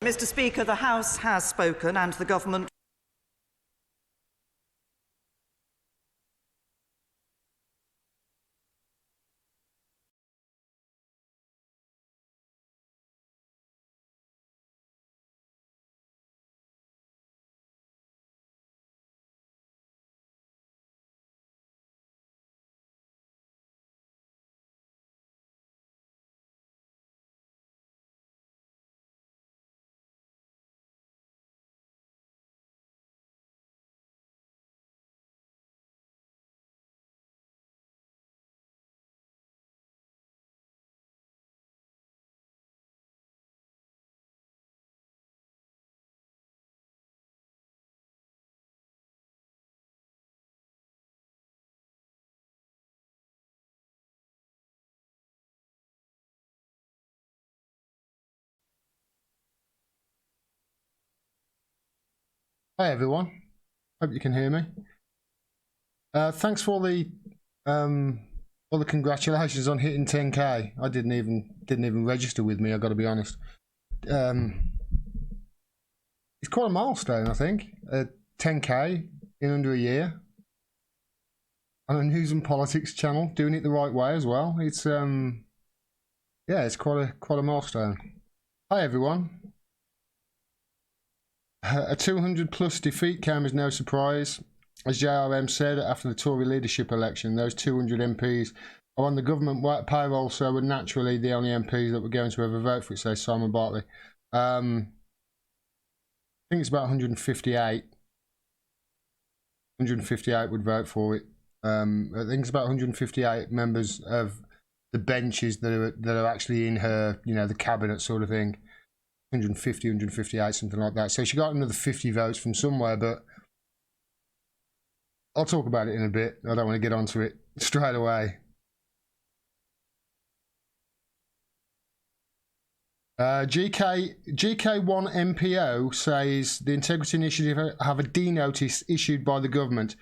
Mr. Speaker, the House has spoken and the government... Hi everyone, hope you can hear me. Thanks for all the congratulations on hitting 10k. I didn't even register with me. I got to be honest. It's quite a milestone, I think. 10k in under a year on a news and politics channel, doing it the right way as well. It's yeah, it's quite a milestone. Hi everyone. A 200 plus defeat came as no surprise. As JRM said after the Tory leadership election, those 200 MPs are on the government payroll, so were naturally the only MPs that were going to ever vote for it, says Simon Bartley. I think it's about 158. 158 would vote for it. I think it's about 158 members of the benches that are actually in her, you know, the cabinet sort of thing. 150, 158, something like that. So she got another 50 votes from somewhere, but I'll talk about it in a bit. I don't want to get onto it straight away. GK1 MPO says the Integrity Initiative have a D notice issued by the government.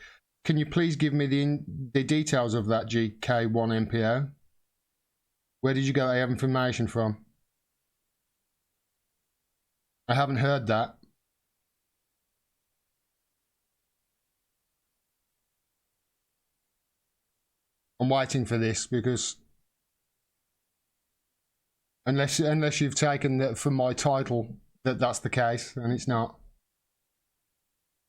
Can you please give me the details of that, GK1 MPO? Where did you get that information from? I haven't heard that. I'm waiting for this because unless you've taken that from my title that's the case, and it's not.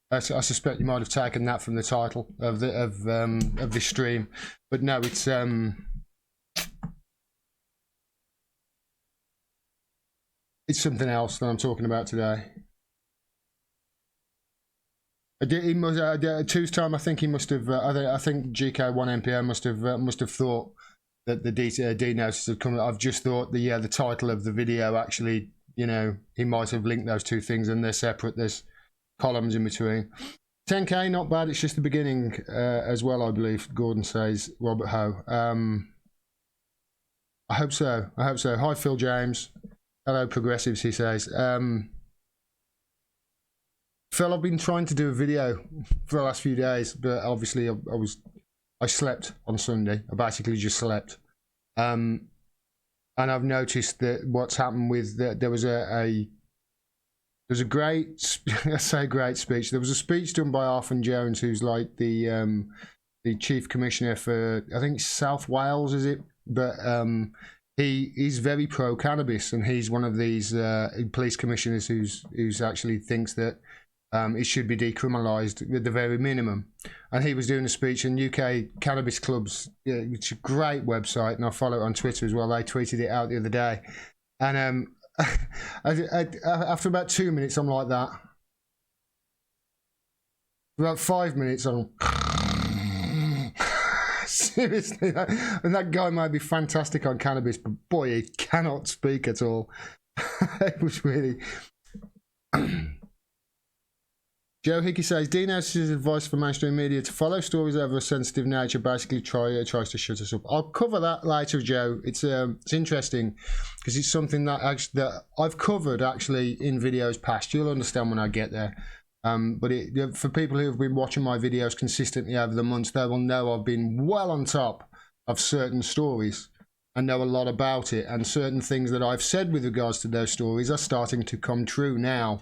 I suspect you might have taken that from the title of this stream, but no, it's something else that I'm talking about today. He must, Tu's time. I think he must have. I think GK1 MPO must have thought that the D notice had come. I've just thought the title of the video actually. You know, he might have linked those two things, and they're separate. There's columns in between. 10k, not bad. It's just the beginning as well, I believe. Gordon says. Robert Ho. I hope so. I hope so. Hi, Phil James. Hello, progressives, he says. Phil, I've been trying to do a video for the last few days, but obviously I slept on Sunday. I basically just slept. And I've noticed that what's happened with there was a great, I say great speech. There was a speech done by Arthur Jones, who's like the chief commissioner for, I think South Wales, is it? But he's very pro cannabis, and he's one of these police commissioners who's actually thinks that it should be decriminalised at the very minimum. And he was doing a speech in UK Cannabis Clubs, which is a great website, and I follow it on Twitter as well. They tweeted it out the other day, and after about 2 minutes, I'm like that. About 5 minutes, I'm seriously, and that guy might be fantastic on cannabis, but boy, he cannot speak at all. It was really. Joe Hickey says, D notices advice for mainstream media to follow stories over a sensitive nature, basically tries to shut us up. I'll cover that later, Joe. It's interesting because it's something that I've covered actually in videos past. You'll understand when I get there. But for people who have been watching my videos consistently over the months, they will know I've been well on top of certain stories. and know a lot about it, and certain things that I've said with regards to those stories are starting to come true now.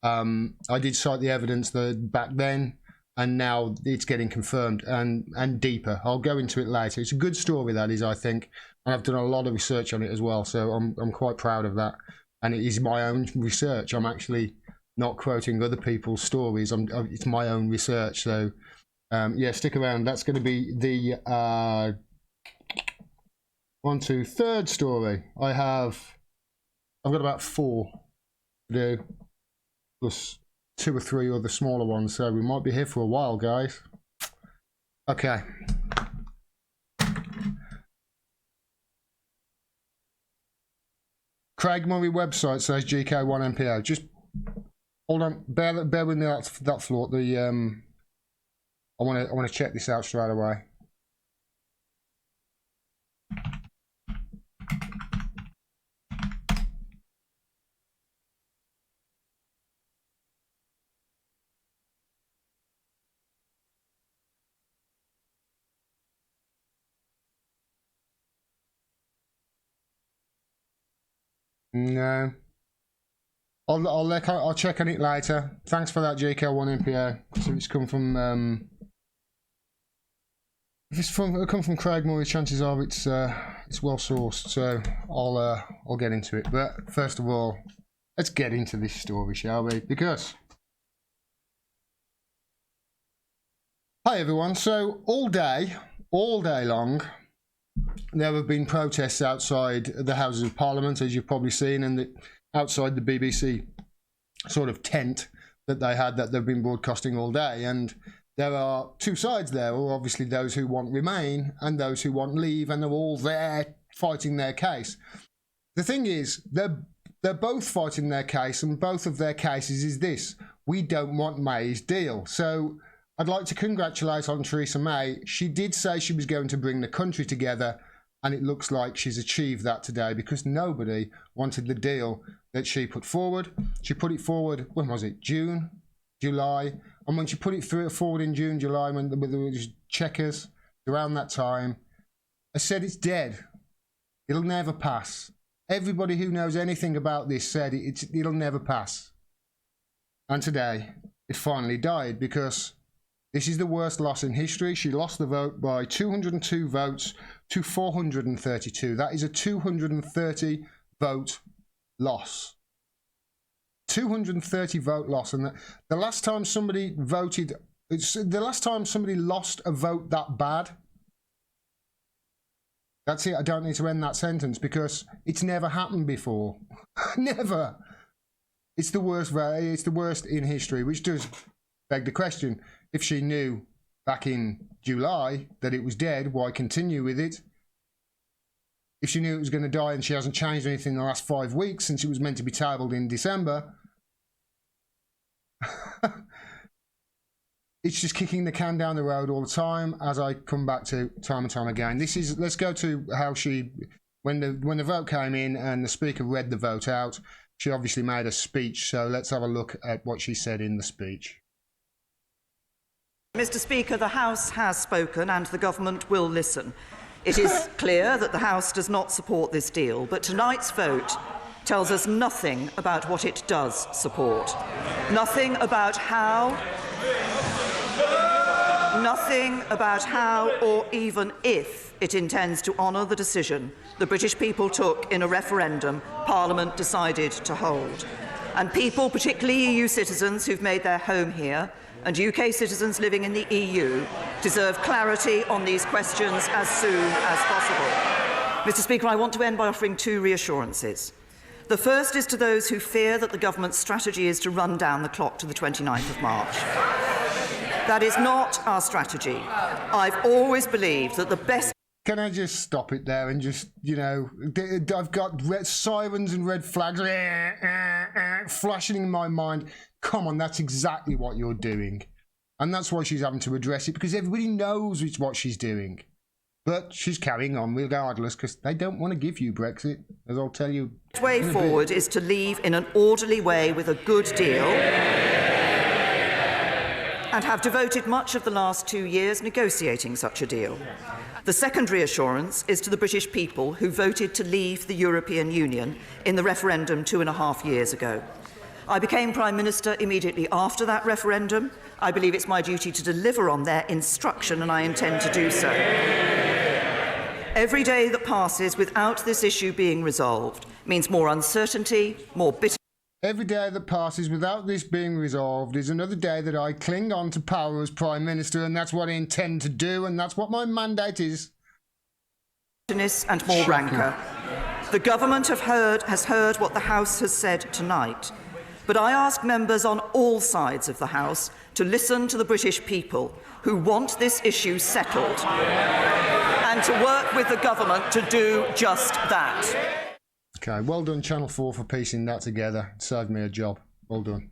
I did cite the evidence back then, and now it's getting confirmed and deeper. I'll go into it later. It's a good story, that is, I think, and I've done a lot of research on it as well, so I'm quite proud of that. And it is my own research. I'm actually not quoting other people's stories. It's my own research. So yeah, stick around. That's going to be the third story. I've got about 4 to do, plus 2 or 3 other smaller ones. So we might be here for a while, guys. Okay. Craig Murray website says GK1MPO. Just hold on, bear with me that thought. I want to check this out straight away. No. I'll check on it later. Thanks for that, JK1MPO. So it's come from if it's come from Craig Murray, chances are it's well sourced. So I'll get into it. But first of all, let's get into this story, shall we? Because hi everyone. So all day long, there have been protests outside the Houses of Parliament, as you've probably seen, and outside the BBC sort of tent that they had, that they've been broadcasting all day. And there are 2 sides there, or obviously those who want Remain and those who want Leave, and they're all there fighting their case. The thing is, they're both fighting their case, and both of their cases is this: we don't want May's deal. So I'd like to congratulate on Theresa May. She did say she was going to bring the country together, and it looks like she's achieved that today, because nobody wanted the deal that she put forward. She put it forward, when was it? June, July. And when she put it forward in June, July, when there was checkers around that time, I said it's dead. It'll never pass. Everybody who knows anything about this said it'll never pass. And today, it finally died, because this is the worst loss in history. She lost the vote by 202 votes to 432. That is a 230 vote loss. 230 vote loss. And the last time somebody voted, the last time somebody lost a vote that bad, that's it. I don't need to end that sentence, because it's never happened before. Never. It's the worst. It's the worst in history, which does beg the question: if she knew back in July that it was dead, why continue with it? If she knew it was going to die and she hasn't changed anything in the last 5 weeks since it was meant to be tabled in December, it's just kicking the can down the road all the time, as I come back to time and time again. Let's go to how she, when the vote came in and the speaker read the vote out, she obviously made a speech. So let's have a look at what she said in the speech. Mr. Speaker, the House has spoken and the government will listen. It is clear that the House does not support this deal, but tonight's vote tells us nothing about what it does support. Nothing about how, or even if it intends to honour the decision the British people took in a referendum Parliament decided to hold. And people, particularly EU citizens who've made their home here, and UK citizens living in the EU, deserve clarity on these questions as soon as possible. Mr. Speaker, I want to end by offering 2 reassurances. The first is to those who fear that the government's strategy is to run down the clock to the 29th of March. That is not our strategy. I've always believed that the best... Can I just stop it there and just, you know, I've got red sirens and red flags flashing in my mind. Come on, that's exactly what you're doing. And that's why she's having to address it, because everybody knows it's what she's doing. But she's carrying on regardless, because they don't want to give you Brexit, as I'll tell you. The way forward is to leave in an orderly way with a good deal. and have devoted much of the last 2 years negotiating such a deal. The second reassurance is to the British people who voted to leave the European Union in the referendum 2.5 years ago. I became Prime Minister immediately after that referendum. I believe it's my duty to deliver on their instruction, and I intend to do so. Every day that passes without this issue being resolved means more uncertainty, more bitter. Every day that passes without this being resolved is another day that I cling on to power as Prime Minister, and that's what I intend to do, and that's what my mandate is. And more rancour. The government has heard what the House has said tonight, but I ask members on all sides of the House to listen to the British people who want this issue settled and to work with the government to do just that. Okay, well done Channel 4 for piecing that together. It saved me a job. Well done.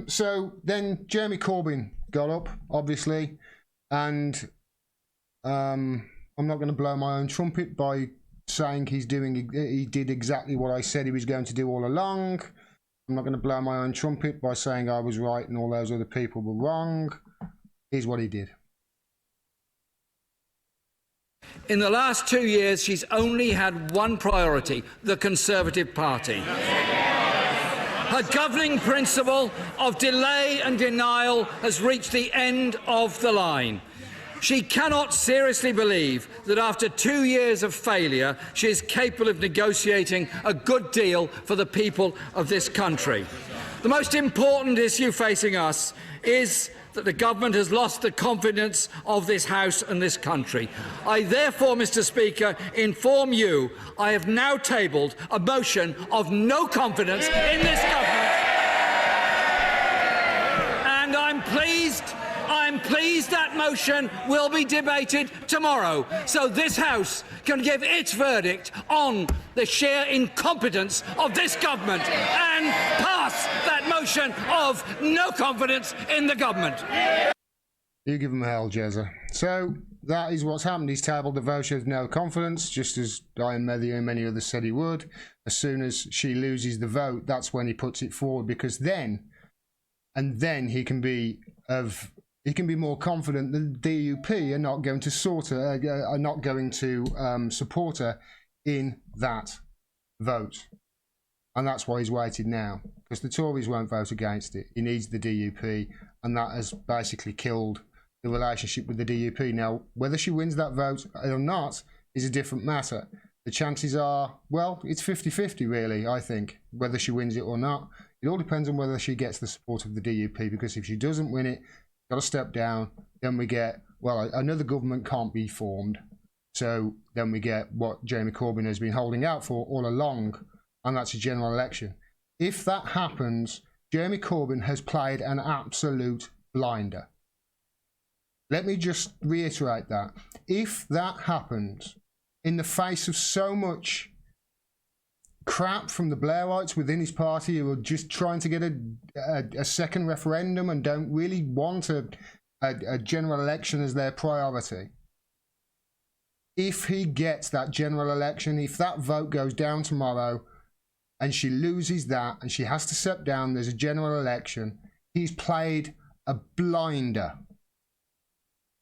So then Jeremy Corbyn got up, obviously, and I'm not going to blow my own trumpet by saying he did exactly what I said he was going to do all along. I'm not going to blow my own trumpet by saying I was right and all those other people were wrong. Here's what he did. In the last 2 years, she's only had one priority: the Conservative Party. Her governing principle of delay and denial has reached the end of the line. She cannot seriously believe that after 2 years of failure, she is capable of negotiating a good deal for the people of this country. The most important issue facing us is that the government has lost the confidence of this House and this country. I therefore, Mr. Speaker, inform you I have now tabled a motion of no confidence in this government. And I'm pleased that motion will be debated tomorrow, so this House can give its verdict on the sheer incompetence of this government and pass that motion of no confidence in the government. You give him hell, Jezza. So that is what's happened. He's tabled the vote of no confidence, just as Diane Methier and many others said he would. As soon as she loses the vote, that's when he puts it forward, because then he can be more confident that the DUP are not going to support her in that vote. And that's why he's waited now, because the Tories won't vote against it. He needs the DUP, and that has basically killed the relationship with the DUP. Now, whether she wins that vote or not is a different matter. The chances are, well, it's 50-50 really, I think, whether she wins it or not. It all depends on whether she gets the support of the DUP, because if she doesn't win it, got to step down, then we get, well, another government can't be formed. So then we get what Jeremy Corbyn has been holding out for all along, and that's a general election. If that happens, Jeremy Corbyn has played an absolute blinder. Let me just reiterate that. If that happens, in the face of so much crap from the Blairites within his party who are just trying to get a second referendum and don't really want a general election as their priority, if he gets that general election, if that vote goes down tomorrow and she loses that and she has to step down, there's a general election, he's played a blinder.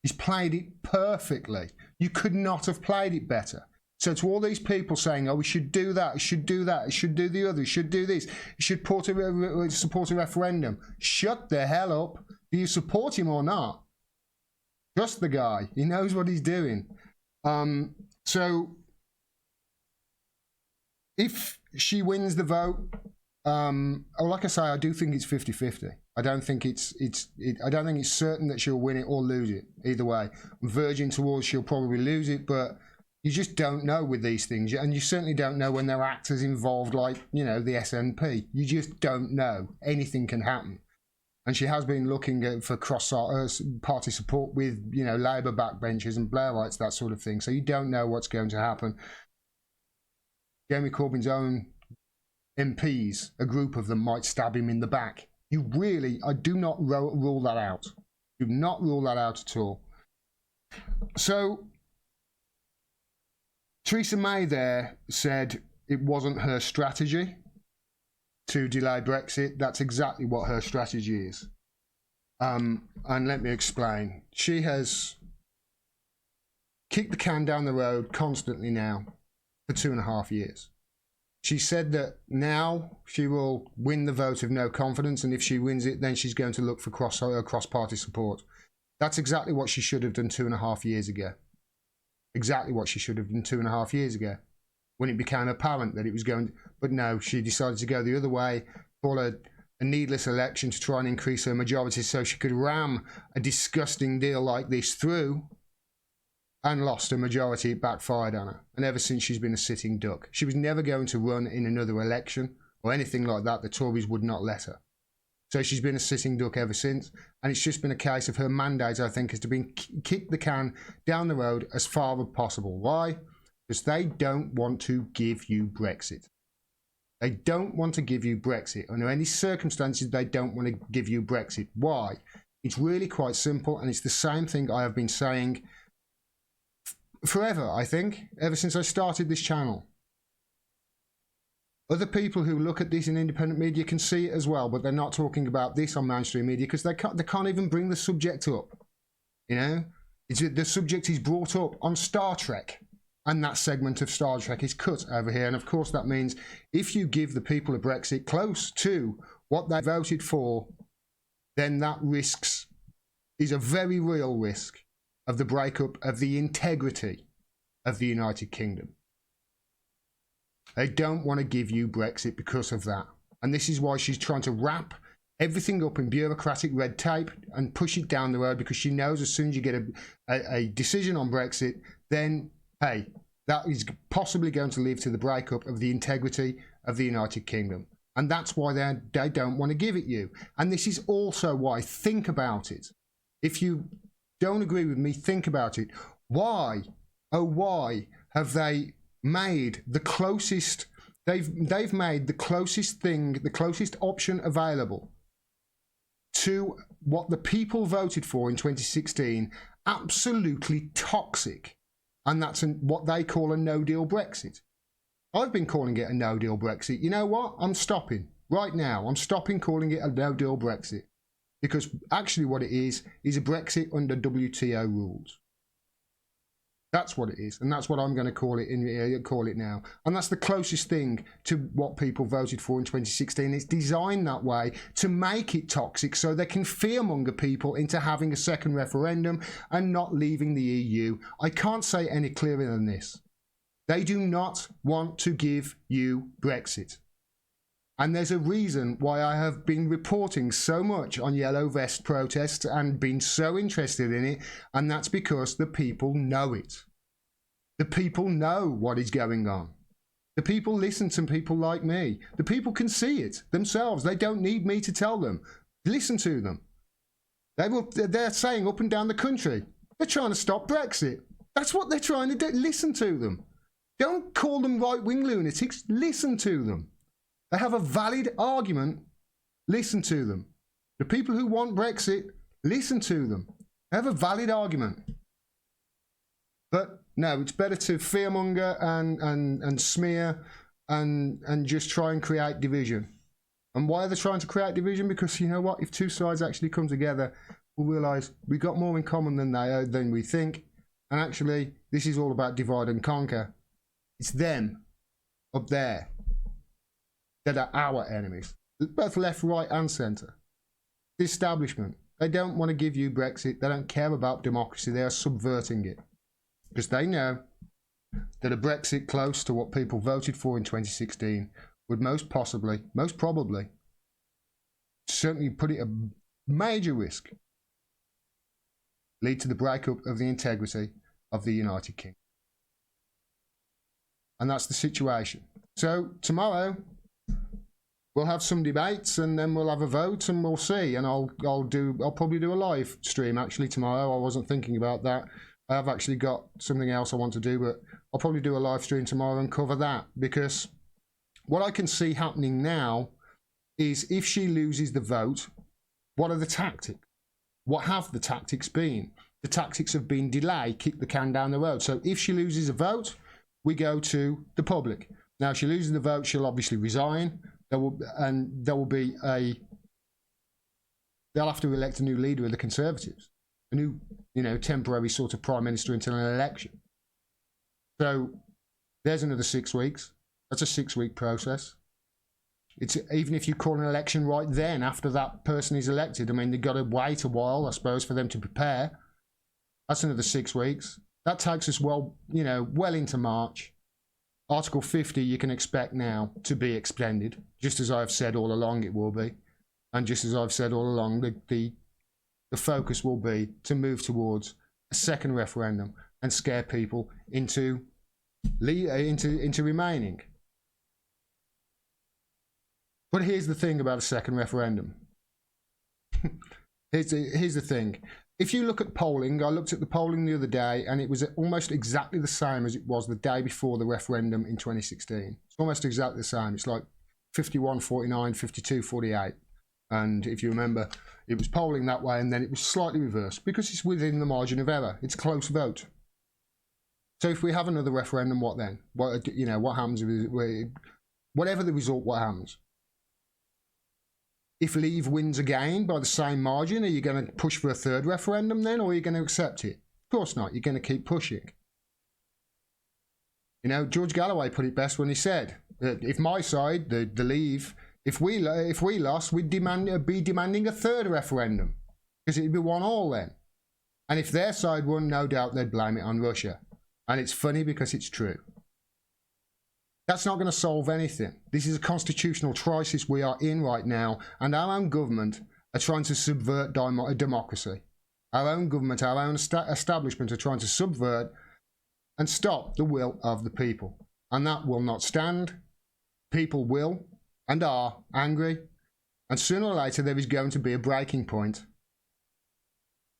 He's played it perfectly. You could not have played it better. So to all these people saying, oh, we should do that, we should do that, we should do the other, we should do this, you should support a referendum. Shut the hell up. Do you support him or not? Trust the guy. He knows what he's doing. So if she wins the vote, like I say, I do think it's 50-50. I don't think it's certain that she'll win it or lose it. Either way, I'm verging towards she'll probably lose it, but you just don't know with these things, and you certainly don't know when there are actors involved, like, you know, the SNP. You just don't know. Anything can happen. And she has been looking for cross-party support with, you know, Labour backbenchers and Blairites, that sort of thing. So you don't know what's going to happen. Jeremy Corbyn's own MPs, a group of them, might stab him in the back. I do not rule that out. Do not rule that out at all. So Theresa May there said it wasn't her strategy to delay Brexit. That's exactly what her strategy is. And let me explain. She has kicked the can down the road constantly now for 2.5 years. She said that now she will win the vote of no confidence, and if she wins it, then she's going to look for cross-party support. That's exactly what she should have done 2.5 years ago. Exactly what she should have done 2.5 years ago, when it became apparent that it was going. But no, she decided to go the other way, call a needless election to try and increase her majority so she could ram a disgusting deal like this through, and lost her majority. It backfired on her. And ever since, she's been a sitting duck. She was never going to run in another election or anything like that. The Tories would not let her. So she's been a sitting duck ever since. And it's just been a case of her mandate, I think, is to be kick the can down the road as far as possible. Why? Because they don't want to give you Brexit. They don't want to give you Brexit. Under any circumstances, they don't want to give you Brexit. Why? It's really quite simple, and it's the same thing I have been saying forever, I think, ever since I started this channel. Other people who look at this in independent media can see it as well, but they're not talking about this on mainstream media because they can't even bring the subject up. You know, the subject is brought up on Star Trek, and that segment of Star Trek is cut over here. And of course, that means if you give the people of Brexit close to what they voted for, then that is a very real risk of the breakup of the integrity of the United Kingdom. They don't want to give you Brexit because of that. And this is why she's trying to wrap everything up in bureaucratic red tape and push it down the road, because she knows as soon as you get a decision on Brexit, then, hey, that is possibly going to lead to the breakup of the integrity of the United Kingdom. And that's why they don't want to give it you. And this is also why, think about it. If you don't agree with me, think about it. Why, oh why, have they made the closest, they've made the closest thing, the closest option available to what the people voted for in 2016 absolutely toxic? And that's what they call a no-deal Brexit. I've been calling it a no-deal Brexit. You know what? I'm stopping. Right now, I'm stopping calling it a no-deal Brexit. Because actually what it is a Brexit under WTO rules. That's what it is, and that's what I'm going to call it now. And that's the closest thing to what people voted for in 2016. It's designed that way to make it toxic so they can fearmonger people into having a second referendum and not leaving the EU. I can't say any clearer than this. They do not want to give you Brexit. And there's a reason why I have been reporting so much on Yellow Vest protests and been so interested in it, and that's because the people know it. The people know what is going on. The people listen to people like me. The people can see it themselves. They don't need me to tell them. Listen to them. They're saying up and down the country, they're trying to stop Brexit. That's what they're trying to do. Listen to them. Don't call them right-wing lunatics. Listen to them. They have a valid argument. Listen to them. The people who want Brexit, listen to them. They have a valid argument. But no, it's better to fearmonger and smear and just try and create division. And why are they trying to create division? Because you know what? If two sides actually come together, we'll realise we've got more in common than we think. And actually, this is all about divide and conquer. It's them up there that are our enemies, both left, right and centre. The establishment, they don't want to give you Brexit. They don't care about democracy. They are subverting it because they know that a Brexit close to what people voted for in 2016 would most probably, certainly put it at major risk, lead to the breakup of the integrity of the United Kingdom. And that's the situation. So tomorrow, we'll have some debates and then we'll have a vote and we'll see. And I'll probably do a live stream actually tomorrow. I wasn't thinking about that. I have actually got something else I want to do, but I'll probably do a live stream tomorrow and cover that, because what I can see happening now is if she loses the vote, what are the tactics? What have the tactics been? The tactics have been delay, kick the can down the road. So if she loses a vote, we go to the public. Now, if she loses the vote, she'll obviously resign. There will be a they'll have to elect a new leader of the Conservatives, a new, temporary sort of prime minister until an election. So there's another 6 weeks. That's a 6-week process. It's even if you call an election right then after that person is elected. I mean, they've got to wait a while, I suppose, for them to prepare. That's another 6 weeks. That takes us well into March. Article 50 you can expect now to be extended, just as I've said all along it will be. And just as I've said all along, the focus will be to move towards a second referendum and scare people into remaining. But here's the thing about a second referendum. Here's the thing. If you look at polling, I looked at the polling the other day, and it was almost exactly the same as it was the day before the referendum in 2016. It's almost exactly the same. It's like 51-49, 52-48. And if you remember, it was polling that way, and then it was slightly reversed because it's within the margin of error. It's a close vote. So if we have another referendum, what then? What happens? Whatever the result, what happens? If Leave wins again by the same margin, are you going to push for a third referendum then, or are you going to accept it? Of course not. You're going to keep pushing. George Galloway put it best when he said that if my side, the Leave, if we lost, we'd be demanding a third referendum because it'd be 1-1 then. And if their side won, no doubt they'd blame it on Russia. And it's funny because it's true. That's not going to solve anything. This is a constitutional crisis we are in right now, and our own government are trying to subvert democracy. Our own government, our own establishment are trying to subvert and stop the will of the people. And that will not stand. People will and are angry, and sooner or later there is going to be a breaking point,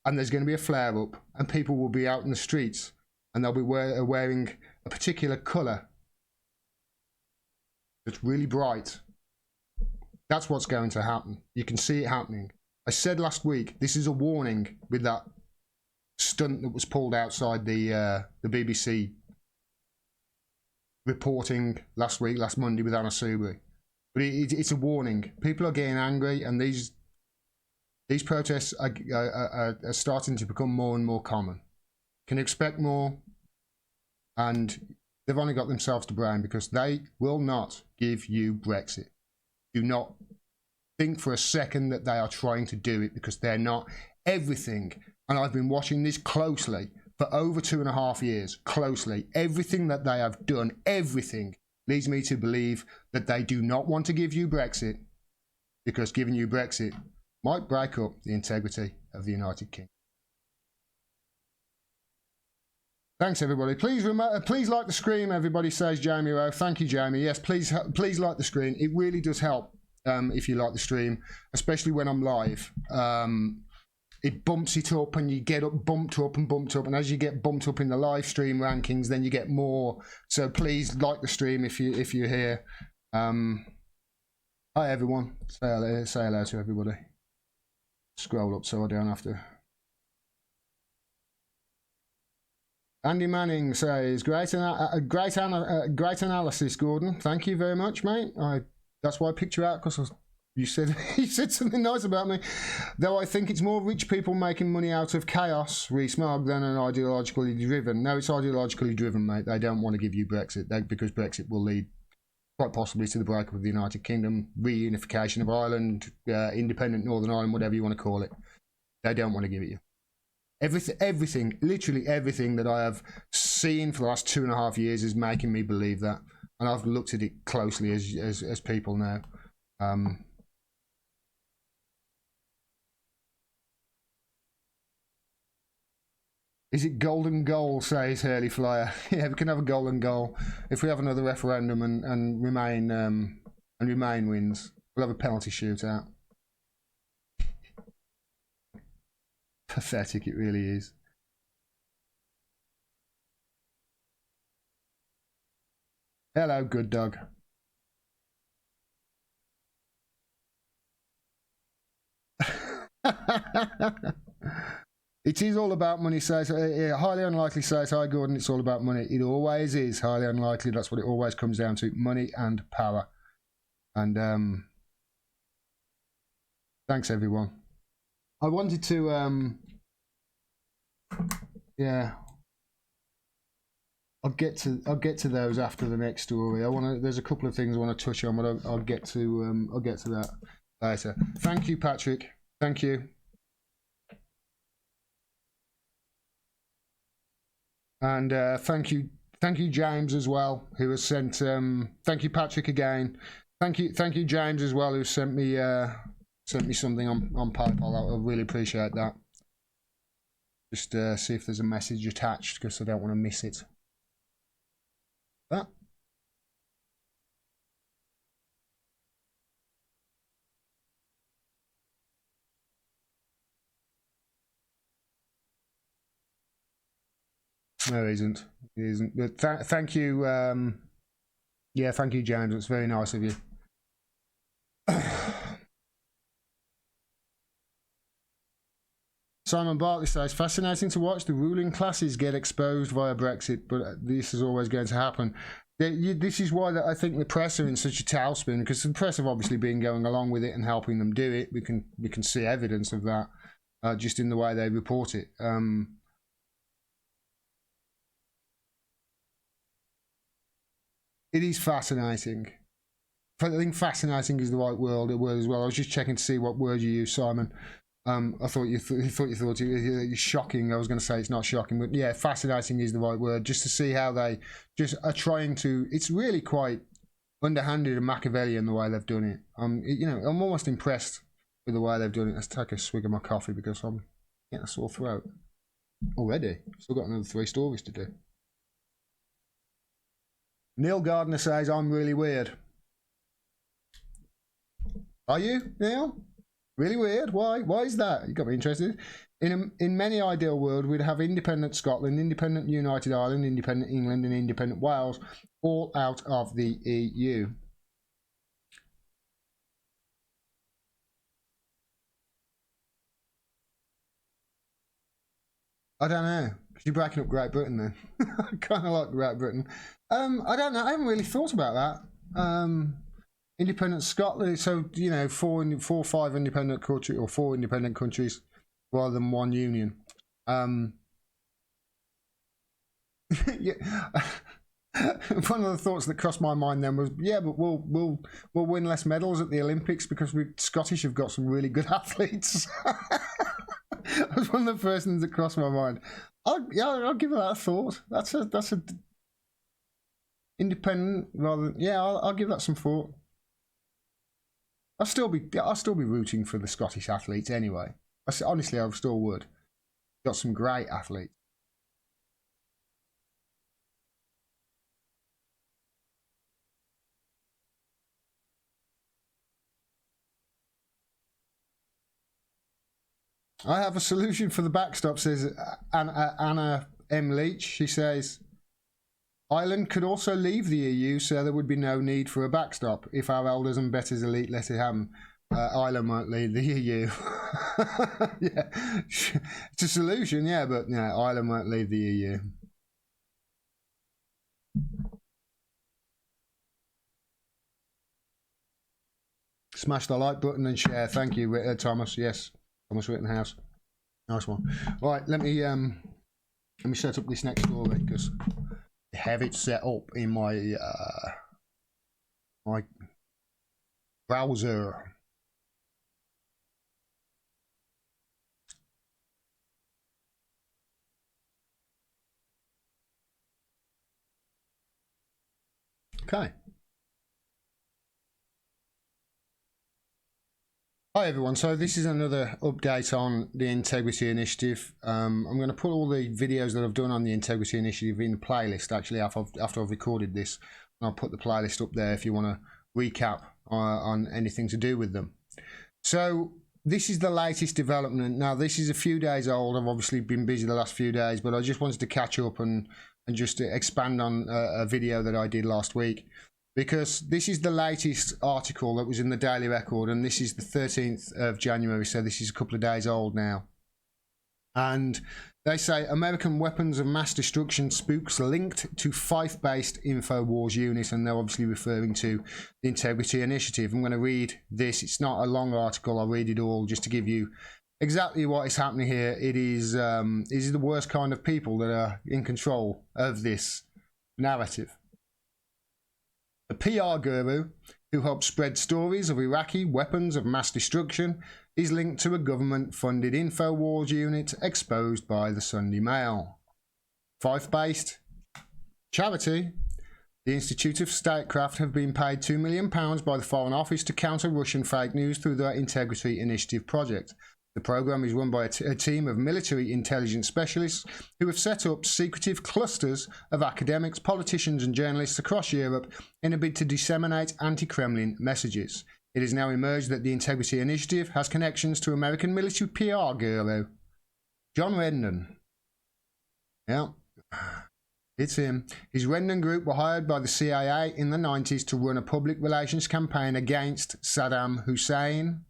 and there's going to be a flare-up, and people will be out in the streets, and they'll be wearing a particular colour that's really bright. That's what's going to happen. You can see it happening. I said last week, this is a warning with that stunt that was pulled outside the BBC reporting last Monday with Anna Soubry. But it's a warning. People are getting angry, and these protests are starting to become more and more common. Can you expect more? And they've only got themselves to blame because they will not give you Brexit. Do not think for a second that they are trying to do it, because they're not. Everything, and I've been watching this closely for over 2.5 years, closely. Everything that they have done, everything leads me to believe that they do not want to give you Brexit, because giving you Brexit might break up the integrity of the United Kingdom. Thanks, everybody. Please like the stream, everybody, says Jamie Rowe. Thank you, Jamie. Yes, please like the stream. It really does help if you like the stream, especially when I'm live. It bumps it up, and you get bumped up, and as you get bumped up in the live stream rankings, then you get more. So please like the stream if you're here. Hi, everyone. Say hello to everybody. Scroll up so I don't have to. Andy Manning says, great analysis, Gordon. Thank you very much, mate. That's why I picked you out, because you said something nice about me. Though I think it's more rich people making money out of chaos, Rees-Mogg, than an ideologically driven. No, it's ideologically driven, mate. They don't want to give you Brexit because Brexit will lead quite possibly to the breakup of the United Kingdom, reunification of Ireland, independent Northern Ireland, whatever you want to call it. They don't want to give it you. Everything, literally everything that I have seen for the last 2.5 years is making me believe that, and I've looked at it closely as people know. Is it golden goal, says Hurley Flyer? Yeah, we can have a golden goal if we have another referendum and Remain wins. We'll have a penalty shootout. Pathetic, it really is. Hello, good dog. It is all about money, says highly unlikely, says hi Gordon. It's all about money. It always is highly unlikely. That's what it always comes down to: money and power. And thanks, everyone. I wanted to yeah. I'll get to those after the next story. There's a couple of things I want to touch on, but I'll get to that later. Thank you, Patrick. Thank you. And thank you, James, as well, who has sent. Thank you, Patrick, again. Thank you, James, as well, who sent me something on PayPal. I really appreciate that. Just see if there's a message attached, because I don't want to miss it. That. No, it isn't. It isn't. But thank you. Yeah, thank you, James. It's very nice of you. Simon Bartley says, fascinating to watch the ruling classes get exposed via Brexit, but this is always going to happen. This is why I think the press are in such a tailspin, because the press have obviously been going along with it and helping them do it. We can see evidence of that just in the way they report it. It is fascinating. I think fascinating is the right word as well. I was just checking to see what word you use, Simon. I thought you thought you're shocking. I was going to say it's not shocking, but yeah, fascinating is the right word. Just to see how they just are trying to. It's really quite underhanded and Machiavellian the way they've done it. I'm almost impressed with the way they've done it. Let's take a swig of my coffee because I'm getting a sore throat already. Still got another 3 stories to do. Neil Gardner says I'm really weird. Are you, Neil? Really weird? Why? Why is that? You got me interested. In many ideal world, we'd have independent Scotland, independent United Ireland, independent England, and independent Wales, all out of the EU. I don't know. Because you're breaking up Great Britain then. I kind of like Great Britain. I don't know. I haven't really thought about that. Independent Scotland, so 4 or 5 independent countries, or 4 independent countries rather than one union. Yeah. One of the thoughts that crossed my mind then was, yeah, but we'll win less medals at the Olympics because we Scottish have got some really good athletes. That was one of the first things that crossed my mind. I'll give that a thought. That's a independent rather than, yeah. I'll give that some thought. I'll still be rooting for the Scottish athletes anyway. Honestly, I still would. Got some great athletes. I have a solution for the backstop, says Anna M. Leach. She says, Ireland could also leave the EU, so there would be no need for a backstop. If our elders and betters elite let it happen, Ireland won't leave the EU. Yeah, it's a solution, yeah, but yeah, Ireland won't leave the EU. Smash the like button and share. Thank you, Thomas. Yes. Thomas Rittenhouse. Nice one. Right, let me set up this next story because I have it set up in my my browser. Okay. Hi everyone, so this is another update on the Integrity Initiative. I'm going to put all the videos that I've done on the Integrity Initiative in the playlist actually after I've recorded this. And I'll put the playlist up there if you want to recap on anything to do with them. So this is the latest development. Now this is a few days old. I've obviously been busy the last few days, but I just wanted to catch up and just to expand on a video that I did last week. Because this is the latest article that was in the Daily Record, and this is the 13th of January, so this is a couple of days old now. And they say American weapons of mass destruction spooks linked to Fife-based InfoWars unit, and they're obviously referring to the Integrity Initiative. I'm going to read this. It's not a long article. I'll read it all just to give you exactly what is happening here. It is the worst kind of people that are in control of this narrative. The PR guru who helped spread stories of Iraqi weapons of mass destruction is linked to a government-funded InfoWars unit exposed by the Sunday Mail. Fife-based charity, the Institute of Statecraft, have been paid £2 million by the Foreign Office to counter Russian fake news through their Integrity Initiative project. The programme is run by a team of military intelligence specialists who have set up secretive clusters of academics, politicians and journalists across Europe in a bid to disseminate anti-Kremlin messages. It has now emerged that the Integrity Initiative has connections to American military PR guru John Rendon. Yeah, it's him. His Rendon group were hired by the CIA in the 90s to run a public relations campaign against Saddam Hussein.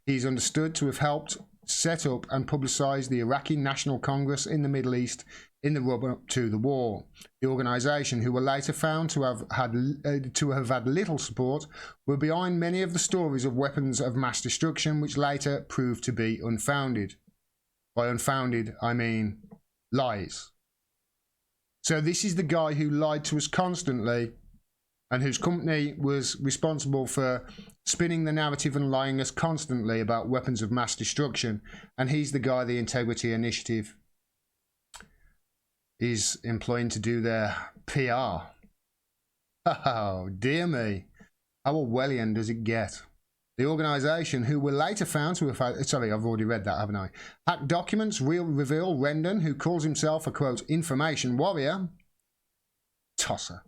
He is understood to have helped set up and publicise the Iraqi National Congress in the Middle East in the run-up to the war. The organisation, who were later found to have had little support, were behind many of the stories of weapons of mass destruction which later proved to be unfounded. By unfounded, I mean lies. So this is the guy who lied to us constantly and whose company was responsible for spinning the narrative and lying us constantly about weapons of mass destruction. And he's the guy the Integrity Initiative is employing to do their PR. Oh, dear me. How Orwellian does it get? The organisation, who were later found to have had... Sorry, I've already read that, haven't I? Hacked documents reveal Rendon, who calls himself a, quote, information warrior, tosser,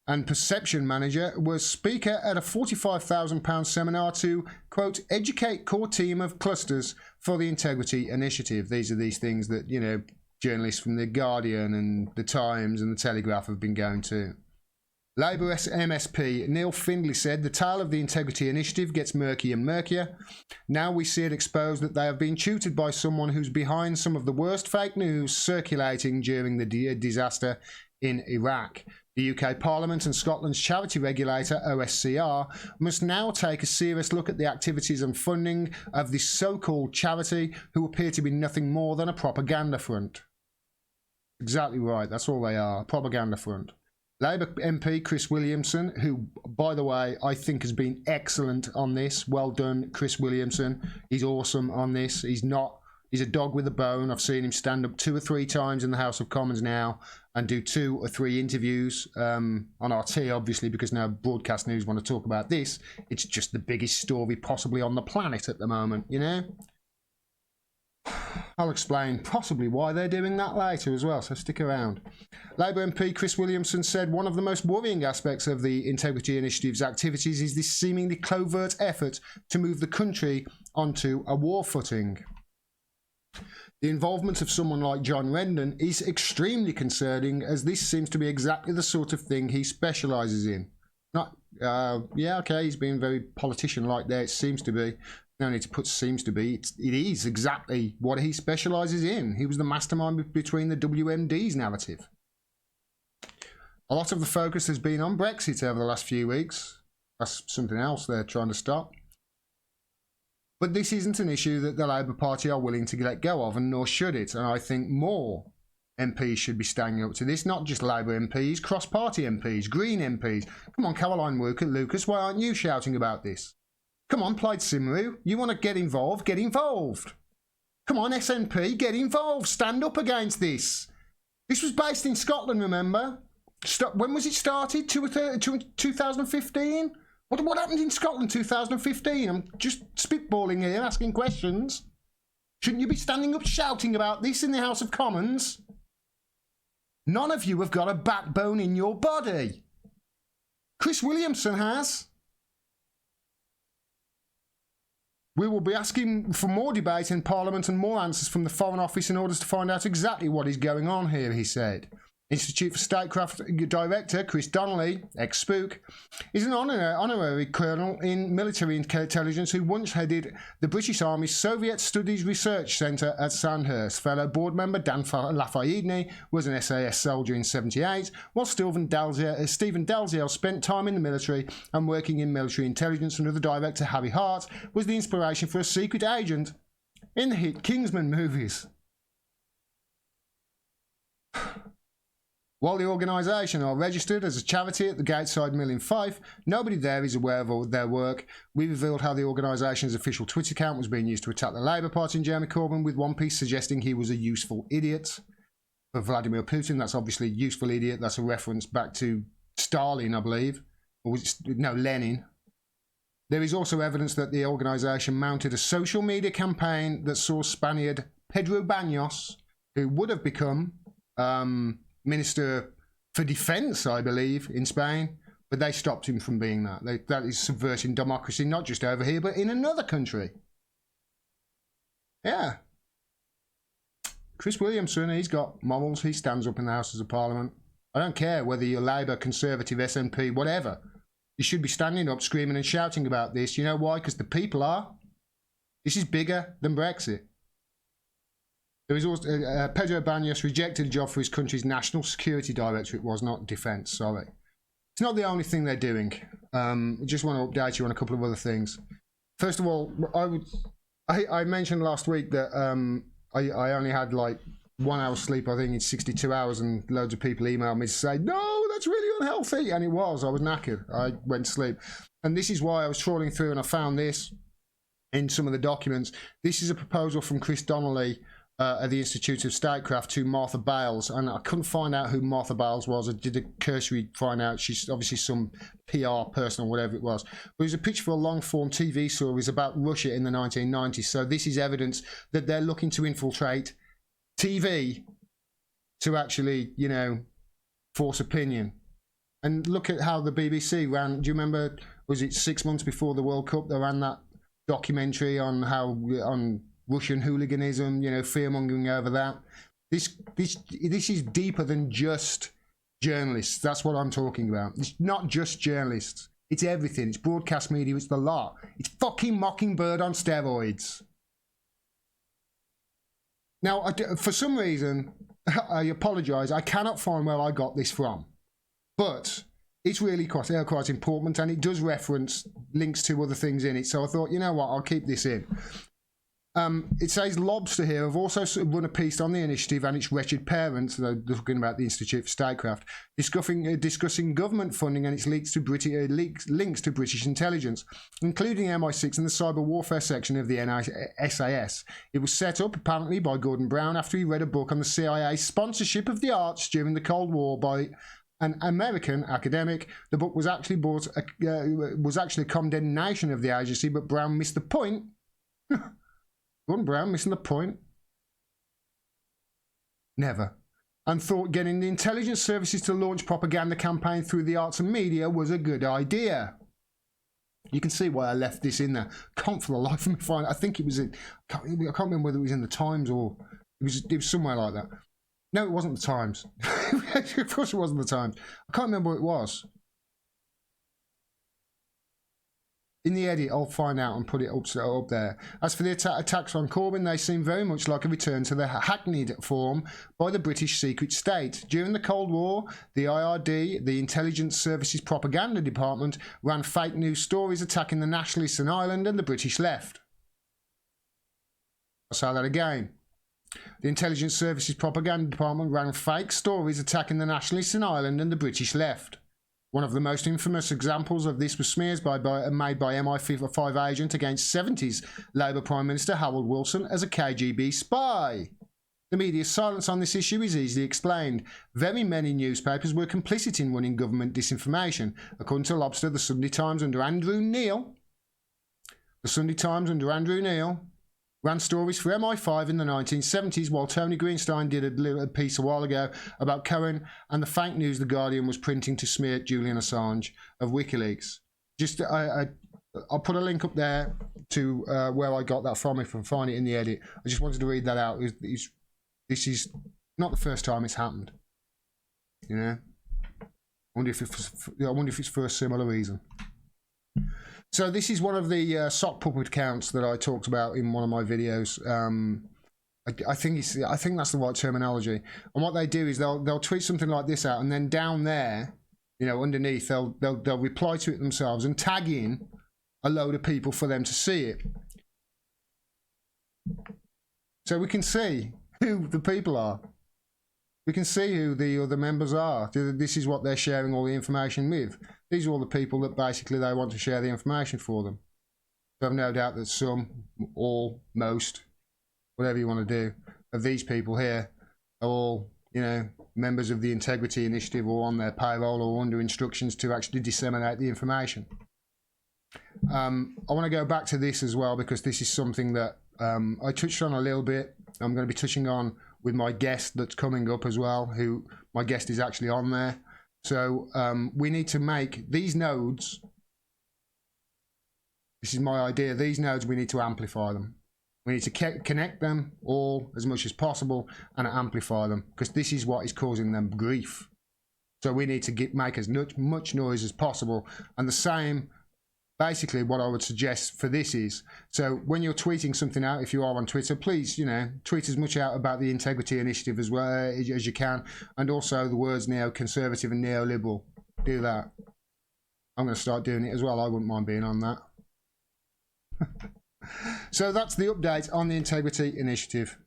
and perception manager, was speaker at a £45,000 seminar to, quote, educate core team of clusters for the Integrity Initiative. These are these things that, you know, journalists from The Guardian and The Times and The Telegraph have been going to. Labour MSP Neil Findlay said the tale of the Integrity Initiative gets murkier and murkier. Now we see it exposed that they have been tutored by someone who's behind some of the worst fake news circulating during the disaster in Iraq. The UK Parliament and Scotland's charity regulator, OSCR, must now take a serious look at the activities and funding of this so-called charity, who appear to be nothing more than a propaganda front. Exactly right, that's all they are, a propaganda front. Labour MP Chris Williamson, who, by the way, I think has been excellent on this. Well done, Chris Williamson. He's awesome on this. He's a dog with a bone. I've seen him stand up 2 or 3 times in the House of Commons now and do 2 or 3 interviews on RT, obviously, because now broadcast news want to talk about this. It's just the biggest story possibly on the planet at the moment, you know? I'll explain possibly why they're doing that later as well, so stick around. Labour MP Chris Williamson said one of the most worrying aspects of the Integrity Initiative's activities is this seemingly covert effort to move the country onto a war footing. The involvement of someone like John Rendon is extremely concerning, as this seems to be exactly the sort of thing he specialises in. Yeah, okay, he's being very politician-like there, it seems to be. No need to put seems to be. It is exactly what he specialises in. He was the mastermind between the WMD's narrative. A lot of the focus has been on Brexit over the last few weeks. That's something else they're trying to stop. But this isn't an issue that the Labour Party are willing to let go of, and nor should it. And I think more MPs should be standing up to this, not just Labour MPs, cross-party MPs, Green MPs. Come on, Caroline Lucas, why aren't you shouting about this? Come on, Plaid Cymru, you want to get involved? Get involved. Come on, SNP, get involved. Stand up against this. This was based in Scotland, remember? When was it started? 2015? What happened in Scotland 2015? I'm just spitballing here, asking questions. Shouldn't you be standing up shouting about this in the House of Commons? None of you have got a backbone in your body. Chris Williamson has. We will be asking for more debate in Parliament and more answers from the Foreign Office in order to find out exactly what is going on here, he said. Institute for Statecraft Director Chris Donnelly, ex-Spook, is an honorary colonel in military intelligence who once headed the British Army's Soviet Studies Research Centre at Sandhurst. Fellow board member Dan Lafayette was an SAS soldier in '78, while Stephen Dalziel spent time in the military and working in military intelligence. Another director, Harry Hart, was the inspiration for a secret agent in the hit Kingsman movies. While the organisation are registered as a charity at the Gateside Mill in Fife, nobody there is aware of their work. We revealed how the organisation's official Twitter account was being used to attack the Labour Party and Jeremy Corbyn, with one piece suggesting he was a useful idiot. For Vladimir Putin, that's obviously useful idiot. That's a reference back to Stalin, I believe. Or was it, no, Lenin. There is also evidence that the organisation mounted a social media campaign that saw Spaniard Pedro Baños, who would have become Minister for Defence, I believe, in Spain, but they stopped him from being that. That is subverting democracy, not just over here, but in another country. Yeah. Chris Williamson, he's got morals. He stands up in the Houses of Parliament. I don't care whether you're Labour, Conservative, SNP, whatever. You should be standing up, screaming and shouting about this. You know why? Because the people are. This is bigger than Brexit. There was also Pedro Baños rejected a job for his country's national security director. It was not defence. Sorry, it's not the only thing they're doing. I just want to update you on a couple of other things. First of all, I mentioned last week that I only had like 1 hour sleep, I think, in 62 hours, and loads of people emailed me to say, no, that's really unhealthy. And it was. I was knackered. I went to sleep. And this is why I was trawling through and I found this in some of the documents. This is a proposal from Chris Donnelly at the Institute of Statecraft to Martha Bales, and I couldn't find out who Martha Bales was. I did a cursory find out. She's obviously some PR person or whatever it was. But it was a pitch for a long-form TV series about Russia in the 1990s. So this is evidence that they're looking to infiltrate TV to actually, you know, force opinion. And look at how the BBC ran. Do you remember, was it 6 months before the World Cup, they ran that documentary on Russian hooliganism, you know, fear-mongering over that. This is deeper than just journalists. That's what I'm talking about. It's not just journalists. It's everything. It's broadcast media. It's the lot. It's fucking Mockingbird on steroids. Now, for some reason, I apologise, I cannot find where I got this from. But it's really quite important, and it does reference links to other things in it. So I thought, you know what, I'll keep this in. It says Lobster here have also run a piece on the initiative and its wretched parents, they're talking about the Institute for Statecraft, discussing government funding and its links to British intelligence, including MI6 and the cyber warfare section of the SAS. It was set up apparently by Gordon Brown after he read a book on the CIA's sponsorship of the arts during the Cold War by an American academic. The book was actually a condemnation of the agency, but Brown missed the point. Gordon Brown missing the point? Never. And thought getting the intelligence services to launch propaganda campaign through the arts and media was a good idea. You can see why I left this in there. Can't for the life of me find. I think it was in. I can't remember whether it was in the Times or it was somewhere like that. No, it wasn't the Times. Of course, it wasn't the Times. I can't remember what it was. In the edit, I'll find out and put it up there. As for the attacks on Corbyn, they seem very much like a return to the hackneyed form by the British secret state. During the Cold War, the IRD, the Intelligence Services Propaganda Department, ran fake news stories attacking the nationalists in Ireland and the British left. I'll say that again. The Intelligence Services Propaganda Department ran fake stories attacking the nationalists in Ireland and the British left. One of the most infamous examples of this was smears made by MI5 agent against 70s Labour Prime Minister Harold Wilson as a KGB spy. The media's silence on this issue is easily explained. Very many newspapers were complicit in running government disinformation. According to Lobster, the Sunday Times under Andrew Neil ran stories for MI5 in the 1970s, while Tony Greenstein did a piece a while ago about Cohen and the fake news The Guardian was printing to smear Julian Assange of WikiLeaks. I'll put a link up there to where I got that from if I can find it in the edit. I just wanted to read that out. This is not the first time it's happened. You know? I wonder if it's for a similar reason. So this is one of the sock puppet accounts that I talked about in one of my videos. I think that's the right terminology. And what they do is they'll tweet something like this out, and then down there, you know, underneath they'll reply to it themselves and tag in a load of people for them to see it. So we can see who the people are. We can see who the other members are. This is what they're sharing all the information with. These are all the people that basically they want to share the information for them. So I've no doubt that some, all, most, whatever you want to do, of these people here are all, you know, members of the Integrity Initiative or on their payroll or under instructions to actually disseminate the information. I want to go back to this as well because this is something that I touched on a little bit. I'm going to be touching on with my guest that's coming up as well, who my guest is actually on there. So we need to make these nodes, this is my idea, these nodes, we need to amplify them. We need to connect them all as much as possible and amplify them because this is what is causing them grief. So we need to make as much noise as possible. And the same, basically what I would suggest for this is, so when you're tweeting something out, if you are on Twitter, please, you know, tweet as much out about the Integrity Initiative as well as you can. And also the words neoconservative and neoliberal. Do that. I'm going to start doing it as well. I wouldn't mind being on that. So that's the update on the Integrity Initiative.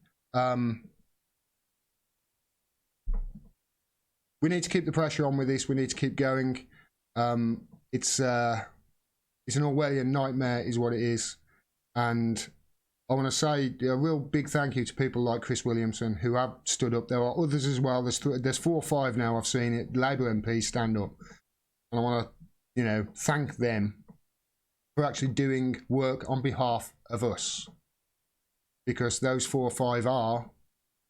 We need to keep the pressure on with this. We need to keep going. It's an Orwellian nightmare is what it is. And I want to say a real big thank you to people like Chris Williamson who have stood up. There are others as well. There's 4 or 5 now I've seen it. Labour MPs stand up. And I want to, you know, thank them for actually doing work on behalf of us, because those 4 or 5 are,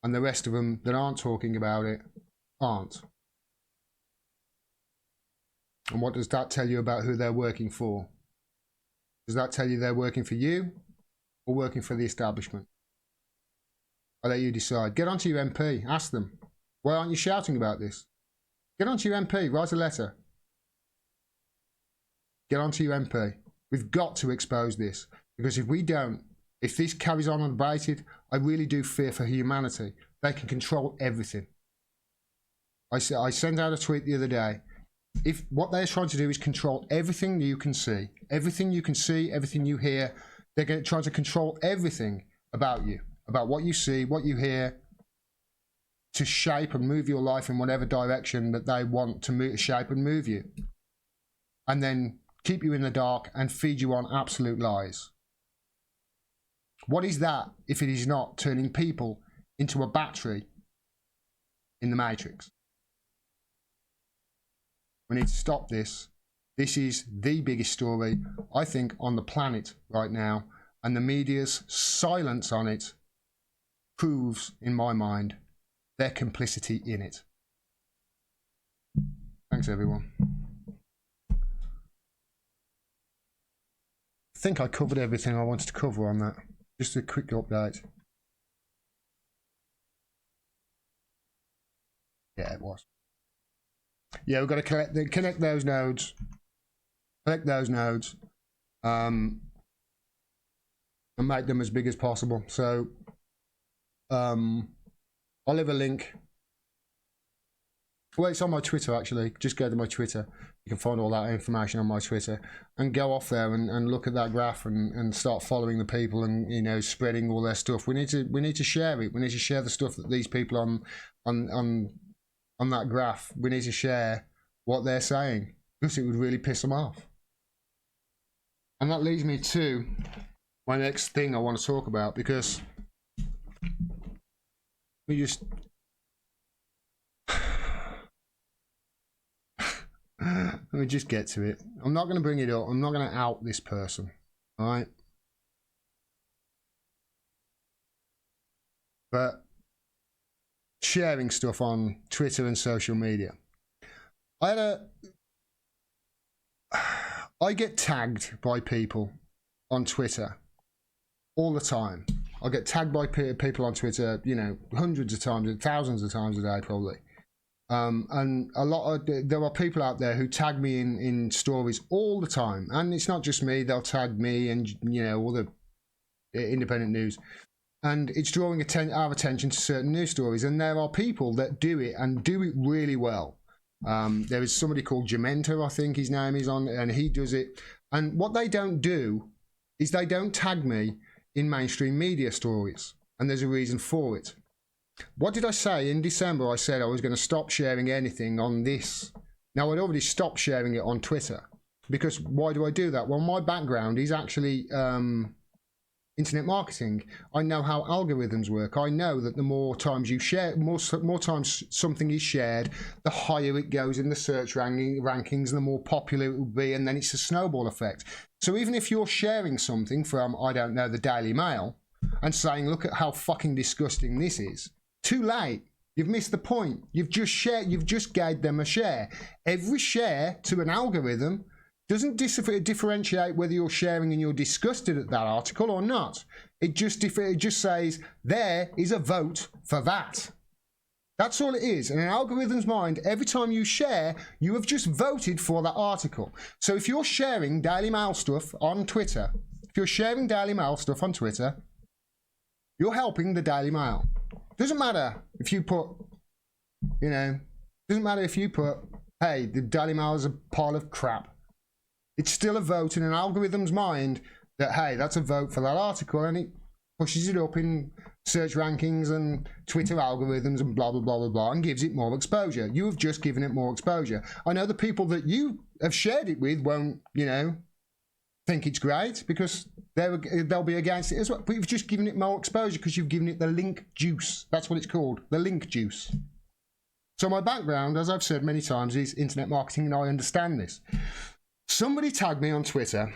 and the rest of them that aren't talking about it aren't. And what does that tell you about who they're working for? Does that tell you they're working for you or working for the establishment? I'll let you decide. Get onto your MP, ask them, why aren't you shouting about this? Get onto your MP, write a letter. Get onto your MP. We've got to expose this, because if we don't, if this carries on unabated, I really do fear for humanity. They can control everything. I sent out a tweet the other day. If what they're trying to do is control everything you can see, everything you hear, they're trying to control everything about you, about what you see, what you hear, to shape and move your life in whatever direction that they want to shape and move you. And then keep you in the dark and feed you on absolute lies. What is that if it is not turning people into a battery in the Matrix? We need to stop this. This is the biggest story, I think, on the planet right now, and the media's silence on it proves, in my mind, their complicity in it. Thanks, everyone. I think I covered everything I wanted to cover on that. Just a quick update. Yeah, it was. Yeah, we've got to connect those nodes. Connect those nodes. And make them as big as possible. So, I'll leave a link. Well, it's on my Twitter, actually. Just go to my Twitter. You can find all that information on my Twitter, and go off there and look at that graph and start following the people and, you know, spreading all their stuff. We need to share it. We need to share the stuff that these people on that graph. We need to share what they're saying, because it would really piss them off. And that leads me to my next thing I want to talk about, because we just let me just get to it. I'm not going to bring it up. I'm not going to out this person. All right. But sharing stuff on Twitter and social media. I get tagged by people on Twitter all the time. I get tagged by people on Twitter, you know, hundreds of times, thousands of times a day, probably. And there are people out there who tag me in stories all the time, and it's not just me. They'll tag me and, you know, all the independent news, and it's drawing our attention to certain news stories. And there are people that do it and do it really well. There is somebody called GMT, I think his name is on, and he does it. And what they don't do is they don't tag me in mainstream media stories. and there's a reason for it. What did I say in December? I said I was going to stop sharing anything on this. Now, I'd already stopped sharing it on Twitter, because why do I do that? Well, my background is actually internet marketing. I know how algorithms work. I know that the more times you share, more times something is shared, the higher it goes in the search rankings, the more popular it will be, and then it's a snowball effect. So even if you're sharing something from, I don't know, the Daily Mail, and saying, look at how fucking disgusting this is, too late. You've missed the point. You've just gave them a share. Every share to an algorithm doesn't differentiate whether you're sharing and you're disgusted at that article or not. It just says there is a vote for that. That's all it is. In an algorithm's mind, every time you share, you have just voted for that article. So if you're sharing Daily Mail stuff on Twitter, you're helping the Daily Mail. Doesn't matter if you put, hey, the Daily Mail is a pile of crap. It's still a vote in an algorithm's mind that, hey, that's a vote for that article, and it pushes it up in search rankings and Twitter algorithms and blah, blah, blah, blah, blah, and gives it more exposure. You have just given it more exposure. I know the people that you have shared it with won't, think it's great, because they'll be against it as well. But you've just given it more exposure because you've given it the link juice. That's what it's called, the link juice. So my background, as I've said many times, is internet marketing, and I understand this. Somebody tagged me on Twitter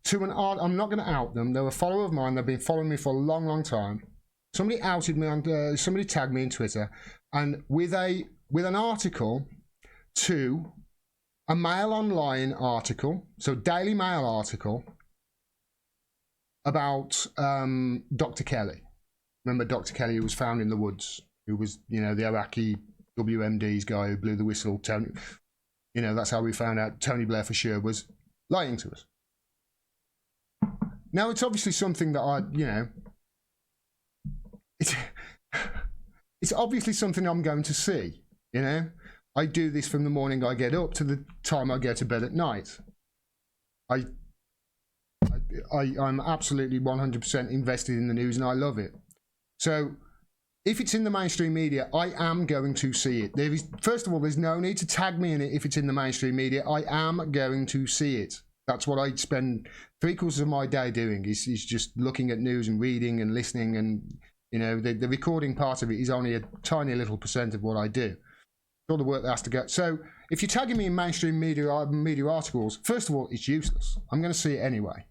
to an art. I'm not going to out them. They're a follower of mine. They've been following me for a long, long time. Somebody outed me on. Somebody tagged me on Twitter, and with an article to a Mail Online article, so Daily Mail article about Dr. Kelly. Remember Dr. Kelly, who was found in the woods, who was the Iraqi WMD's guy who blew the whistle. That's how we found out Tony Blair for sure was lying to us. Now, it's obviously something that it's obviously something I'm going to see, I do this from the morning I get up to the time I go to bed at night. I'm absolutely 100% invested in the news, and I love it. So if it's in the mainstream media, I am going to see it. First of all, there's no need to tag me in it if it's in the mainstream media. I am going to see it. That's what I spend 3/4 of my day doing, is just looking at news and reading and listening. And, the recording part of it is only a tiny little % of what I do. All the work that has to go. So if you're tagging me in mainstream media articles, first of all, it's useless. I'm going to see it anyway.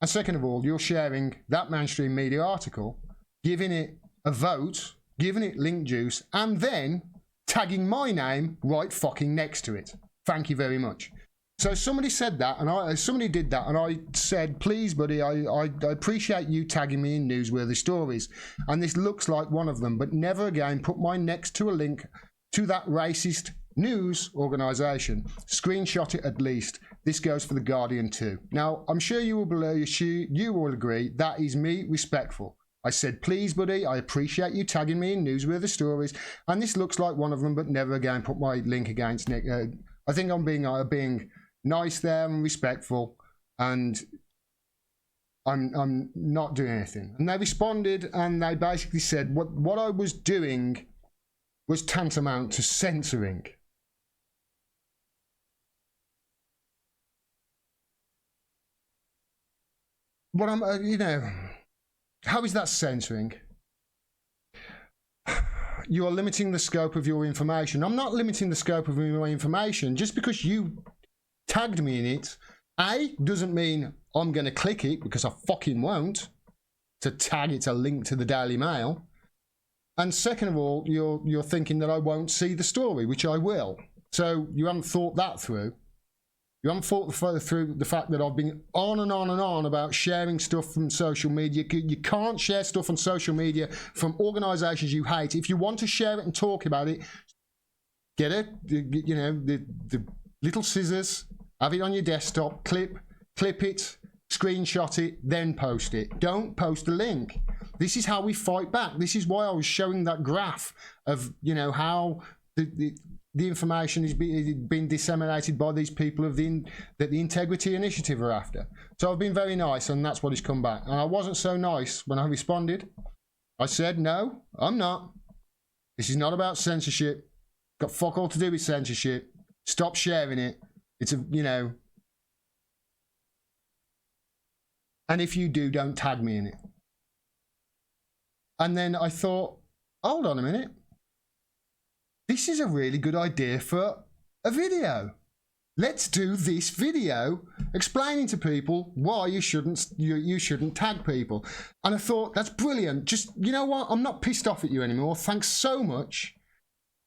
And second of all, you're sharing that mainstream media article, giving it a vote, giving it link juice, and then tagging my name right fucking next to it. Thank you very much. So somebody said that, and somebody did that, and I said, please, buddy, I appreciate you tagging me in newsworthy stories, and this looks like one of them, but never again put mine next to a link to that racist news organisation. Screenshot it at least. This goes for The Guardian too. Now, I'm sure you will agree that is me respectful. I said, please, buddy, I appreciate you tagging me in newsworthy stories, and this looks like one of them, but never again put my link against Nick. I think I'm being nice there and respectful, and I'm not doing anything. And they responded, and they basically said what I was doing was tantamount to censoring. What I'm, how is that censoring? You are limiting the scope of your information. I'm not limiting the scope of my information. Just because you tagged me in it, A, doesn't mean I'm going to click it, because I fucking won't. To tag it's a link to the Daily Mail. And second of all, you're thinking that I won't see the story, which I will. So you haven't thought that through. You haven't thought through the fact that I've been on and on and on about sharing stuff from social media. You can't share stuff on social media from organisations you hate. If you want to share it and talk about it, get it, the little scissors, have it on your desktop, clip it, screenshot it, then post it. Don't post a link. This is how we fight back. This is why I was showing that graph of, how the information is being disseminated by these people that the Integrity Initiative are after. So I've been very nice, and that's what has come back. And I wasn't so nice when I responded. I said, no, I'm not. This is not about censorship. Got fuck all to do with censorship. Stop sharing it. It's a, you know. And if you do, don't tag me in it. And then I thought, hold on a minute. This is a really good idea for a video. Let's do this video explaining to people why you shouldn't tag people. And I thought, that's brilliant. Just, you know what? I'm not pissed off at you anymore. Thanks so much.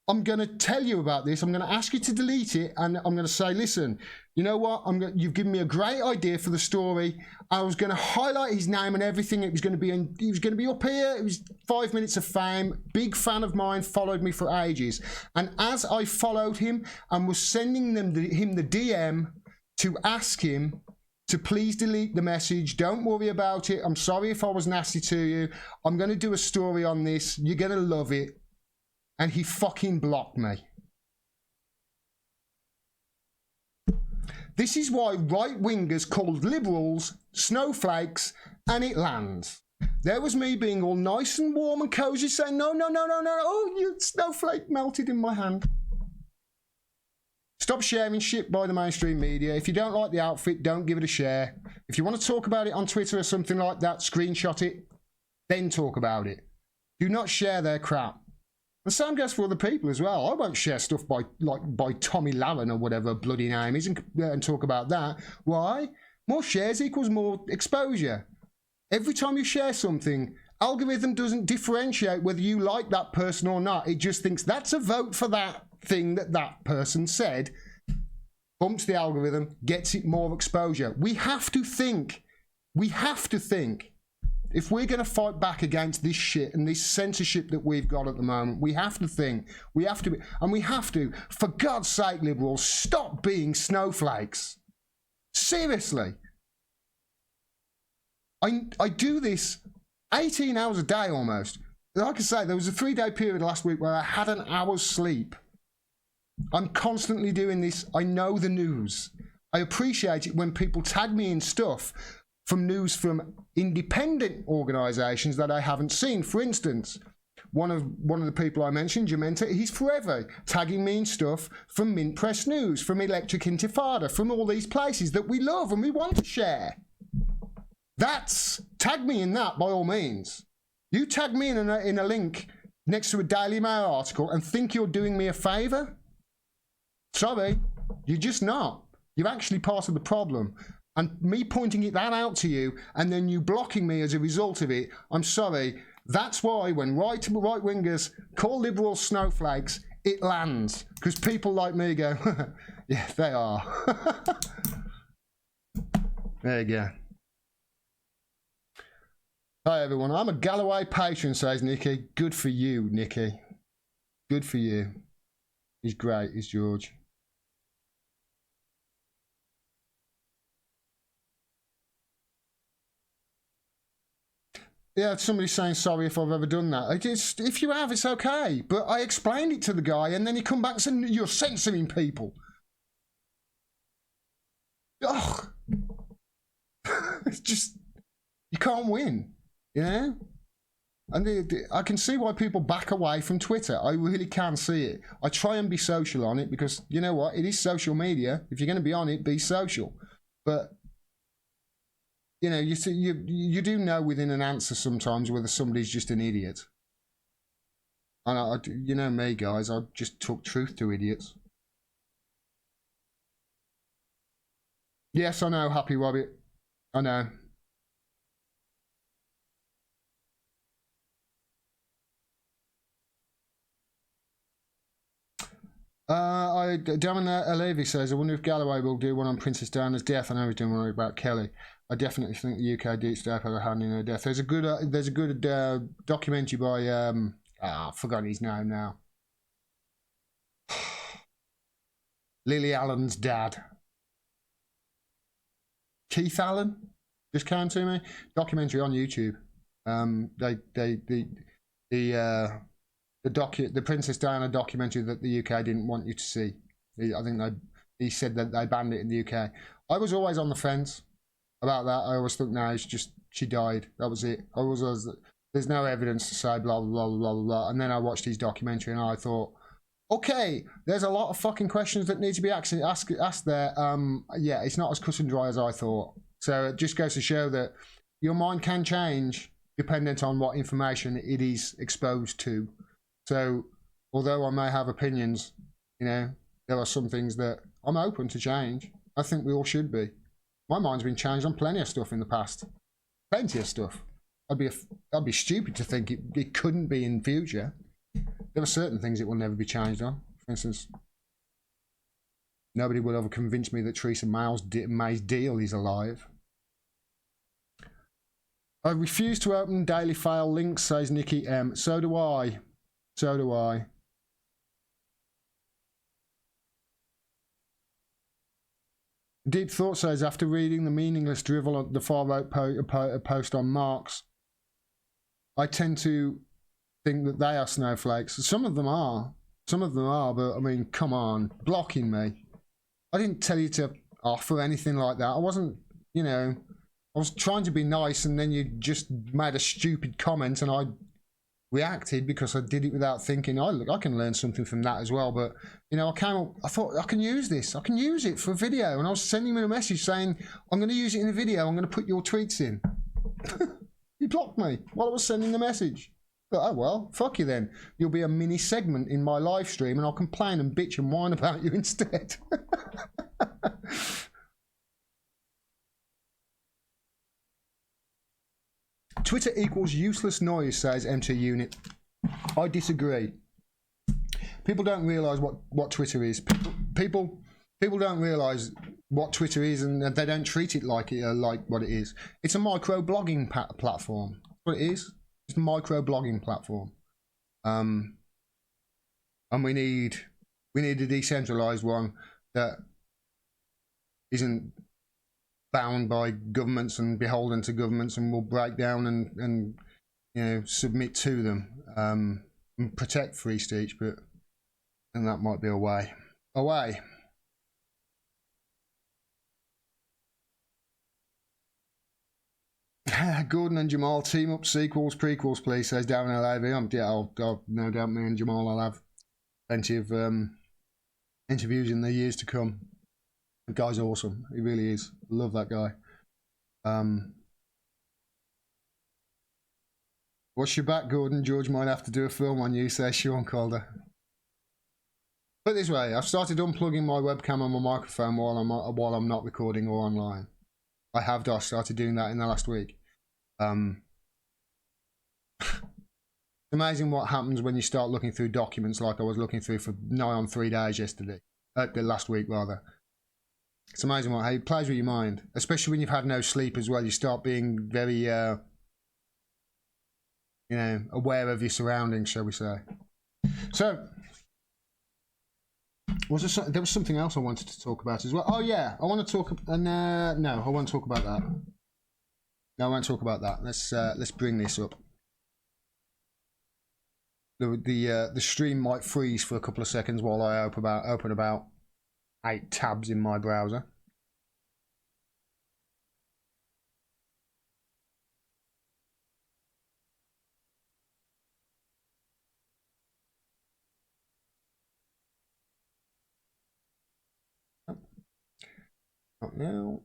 I'm going to tell you about this. I'm going to ask you to delete it, and I'm going to say, listen, you know what? You've given me a great idea for the story. I was going to highlight his name and everything. He was going to be up here. It was 5 minutes of fame. Big fan of mine, followed me for ages. And as I followed him and was sending him the DM to ask him to please delete the message. Don't worry about it. I'm sorry if I was nasty to you. I'm going to do a story on this. You're going to love it. And he fucking blocked me. This is why right-wingers called liberals snowflakes, and it lands. There was me being all nice and warm and cozy saying, no, oh, you snowflake melted in my hand. Stop sharing shit by the mainstream media. If you don't like the outfit, don't give it a share. If you want to talk about it on Twitter or something like that, screenshot it, then talk about it. Do not share their crap. The same goes for other people as well. I won't share stuff by Tommy Lavin or whatever bloody name is and talk about that. Why? More shares equals more exposure. Every time you share something, algorithm doesn't differentiate whether you like that person or not. It just thinks that's a vote for that thing that person said. Bumps the algorithm, gets it more exposure. We have to think. We have to think. If we're going to fight back against this shit and this censorship that we've got at the moment, we have to think. We have to, and we have to, for God's sake, liberals, stop being snowflakes. Seriously. I do this 18 hours a day almost. Like I say, there was a 3-day period last week where I had an hour's sleep. I'm constantly doing this. I know the news. I appreciate it when people tag me in stuff from news from independent organisations that I haven't seen. For instance, one of the people I mentioned, GMT, he's forever tagging me in stuff from Mint Press News, from Electric Intifada, from all these places that we love and we want to share. Tag me in that by all means. You tag me in a link next to a Daily Mail article and think you're doing me a favour? Sorry, you're just not. You're actually part of the problem. And me pointing that out to you and then you blocking me as a result of it, I'm sorry. That's why when right-wingers call liberals snowflakes, it lands. Because people like me go, yeah, they are. There you go. Hi, everyone. I'm a Galloway patron, says Nikki. Good for you, Nikki. Good for you. He's great, is George. Yeah, somebody's saying sorry if I've ever done that. If you have, it's okay. But I explained it to the guy and then he come back and said, you're censoring people. Ugh. It's just, you can't win, you know? And I can see why people back away from Twitter. I really can see it. I try and be social on it because, you know what, it is social media. If you're going to be on it, be social. But you know, you do know within an answer sometimes whether somebody's just an idiot. And you know me, guys, I just talk truth to idiots. Yes, I know, Happy Rabbit. I know. Damon Alevi says, I wonder if Galloway will do one on Princess Diana's death. I know he's doing one about Kelly. I definitely think the UK deep state had a hand in her death. There's a good documentary by I've forgotten his name now. Lily Allen's dad. Keith Allen just came to me. Documentary on YouTube. the Princess Diana documentary that the UK didn't want you to see. I think he said that they banned it in the UK. I was always on the fence about that. I always thought, no, it's just she died. That was it. There's no evidence to say blah blah blah blah blah. And then I watched his documentary and I thought, okay, there's a lot of fucking questions that need to be asked there. Yeah, it's not as cut and dry as I thought. So it just goes to show that your mind can change dependent on what information it is exposed to. So although I may have opinions, you know, there are some things that I'm open to change. I think we all should be. My mind's been changed on plenty of stuff in the past. Plenty of stuff. I'd be stupid to think it couldn't be in future. There are certain things it will never be changed on. For instance, nobody will ever convince me that Theresa May's deal is alive. I refuse to open Daily Fail links, says Nikki M. So do I. So do I. Deep Thought says, after reading the meaningless drivel on the far-right post on Marx, I tend to think that they are snowflakes. Some of them are. Some of them are, but I mean, come on. Blocking me. I didn't tell you to offer anything like that. I wasn't, you know, I was trying to be nice and then you just made a stupid comment and I reacted because I did it without thinking. Look, I can learn something from that as well. But, you know, I thought I can use this. I can use it for a video. And I was sending him a message saying, I'm going to use it in a video. I'm going to put your tweets in. He blocked me while I was sending the message. But, oh, well, fuck you then. You'll be a mini segment in my live stream and I'll complain and bitch and whine about you instead. Twitter equals useless noise, says MT Unit. I disagree. People don't realise what Twitter is. People don't realise what Twitter is, and they don't treat it like what it is. It's a micro-blogging platform. That's what it is. It's a micro-blogging platform. And we need a decentralised one that isn't bound by governments and beholden to governments and will break down and you know, submit to them and protect free speech, and that might be a way. Gordon and Jamal team up, sequels, prequels, please, says Darren LAV. I'll no doubt me and Jamal will have plenty of interviews in the years to come. The guy's awesome. He really is. Love that guy. Watch your back, Gordon. George might have to do a film on you, says Sean Calder. Put it this way, I've started unplugging my webcam and my microphone while I'm not recording or online. I have started doing that in the last week. It's amazing what happens when you start looking through documents like I was looking through for nigh on 3 days yesterday. Last week, rather. It's amazing how it plays with your mind, especially when you've had no sleep as well. You start being very, you know, aware of your surroundings, shall we say. So, there was something else I wanted to talk about as well. Oh yeah, I want to talk. No, I won't talk about that. No, I won't talk about that. Let's bring this up. The stream might freeze for a couple of seconds while I open about 8 tabs in my browser. Not now.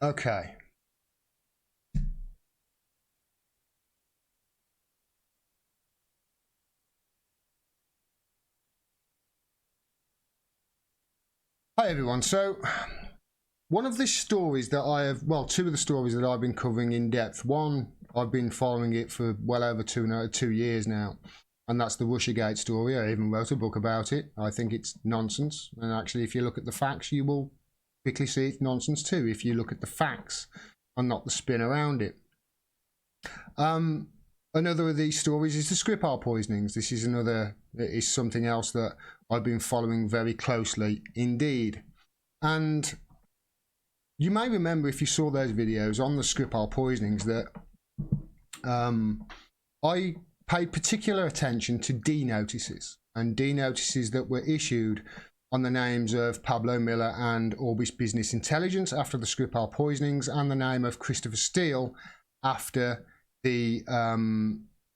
Okay. Hi everyone. So one of the stories that two of the stories that I've been covering in depth. One, I've been following it for well over 2 years now, and that's the Russiagate story. I even wrote a book about it. I think it's nonsense, and actually if you look at the facts you will quickly see it's nonsense too, if you look at the facts and not the spin around it. Another of these stories is the Skripal poisonings. This is something else that I've been following very closely indeed. And you may remember, if you saw those videos on the Skripal poisonings, that I paid particular attention to D notices, and D notices that were issued on the names of Pablo Miller and Orbis Business Intelligence after the Skripal poisonings, and the name of Christopher Steele after the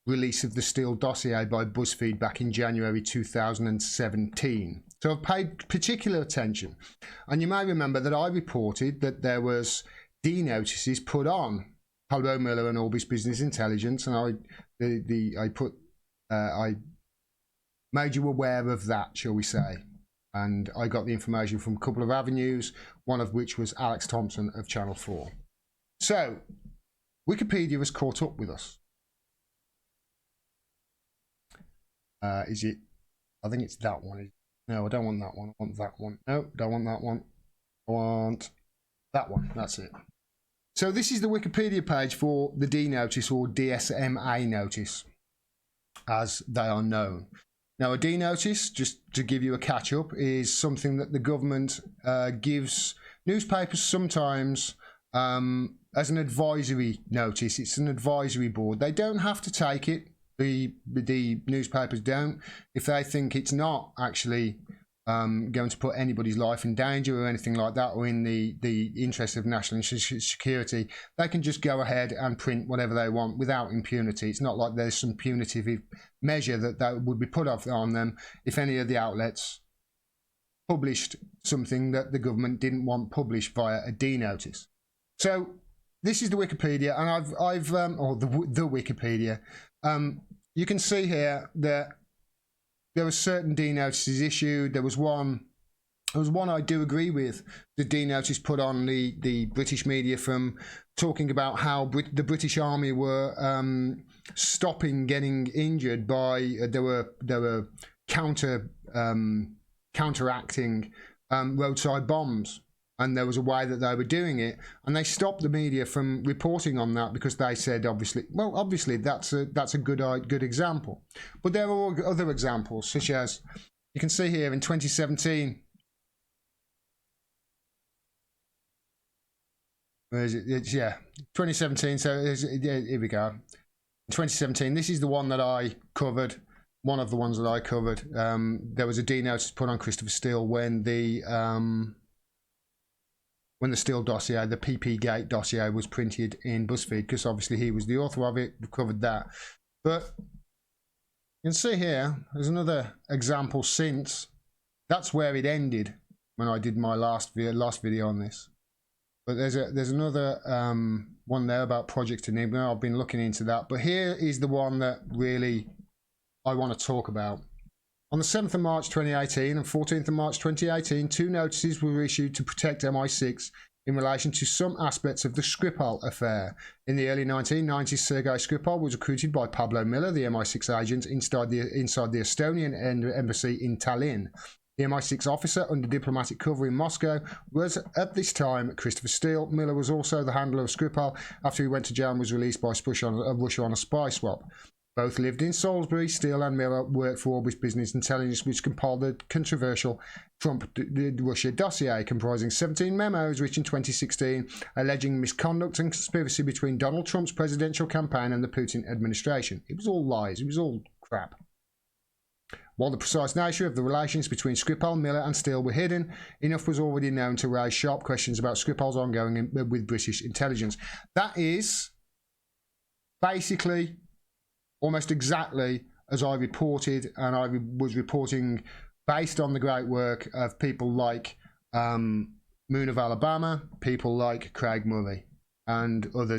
release of the Steele dossier by BuzzFeed back in January 2017. So I've paid particular attention, and you may remember that I reported that there was D notices put on Pablo Miller and Orbis Business Intelligence, and I made you aware of that, shall we say. And I got the information from a couple of avenues, one of which was Alex Thompson of Channel 4. So, Wikipedia has caught up with us. Is it? I think it's that one. No, I don't want that one. I want that one. No, don't want that one. I want that one. That's it. So this is the Wikipedia page for the D notice, or DSMA notice, as they are known. Now, a D notice, just to give you a catch up, is something that the government gives newspapers sometimes as an advisory notice. It's an advisory board. They don't have to take it. The newspapers don't. If they think it's not actually going to put anybody's life in danger or anything like that, or in the interest of national security, they can just go ahead and print whatever they want without impunity. It's not like there's some punitive measure that would be put on them if any of the outlets published something that the government didn't want published via a D notice. So this is the Wikipedia, and I've or the Wikipedia. You can see here that there were certain D notices issued. There was one I do agree with. The D notice put on the British media from talking about how the British Army were stopping getting injured by there were counteracting roadside bombs. And there was a way that they were doing it, and they stopped the media from reporting on that because they said, obviously that's a good example. But there are other examples, such as you can see here in 2017. Where is it? It's 2017. So here we go. 2017. This is the one that I covered. One of the ones that I covered. There was a D notice put on Christopher Steele when the Steele dossier, the PP Gate dossier, was printed in BuzzFeed, because obviously he was the author of it. We've covered that. But you can see here, there's another example since. That's where it ended when I did my last video on this. But there's another one there about Project Enigma. I've been looking into that. But here is the one that really I want to talk about. On the 7th of March 2018 and 14th of March 2018, 2 notices were issued to protect MI6 in relation to some aspects of the Skripal affair. In the early 1990s, Sergei Skripal was recruited by Pablo Miller, the MI6 agent, inside the Estonian embassy in Tallinn. The MI6 officer under diplomatic cover in Moscow was at this time Christopher Steele. Miller was also the handler of Skripal after he went to jail and was released by Russia on a spy swap. Both lived in Salisbury. Steele and Miller worked for Orbis Business Intelligence, which compiled the controversial Trump-Russia dossier, comprising 17 memos written in 2016, alleging misconduct and conspiracy between Donald Trump's presidential campaign and the Putin administration. It was all lies. It was all crap. While the precise nature of the relations between Skripal, Miller and Steele were hidden, enough was already known to raise sharp questions about Skripal's ongoing with British intelligence. That is basically almost exactly as I reported, and I was reporting based on the great work of people like Moon of Alabama, people like Craig Murray, and other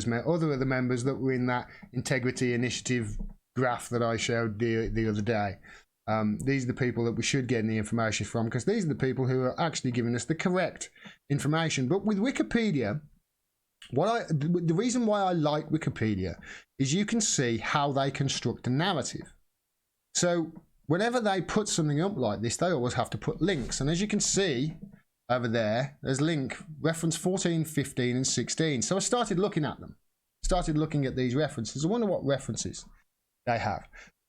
members that were in that integrity initiative graph that I showed the other day. These are the people that we should get the information from, because these are the people who are actually giving us the correct information. But with Wikipedia, the reason why I like Wikipedia is you can see how they construct a narrative. So whenever they put something up like this, they always have to put links. And as you can see over there, there's link reference 14, 15 and 16. So I started looking at them. Started looking at these references. I wonder what references they have.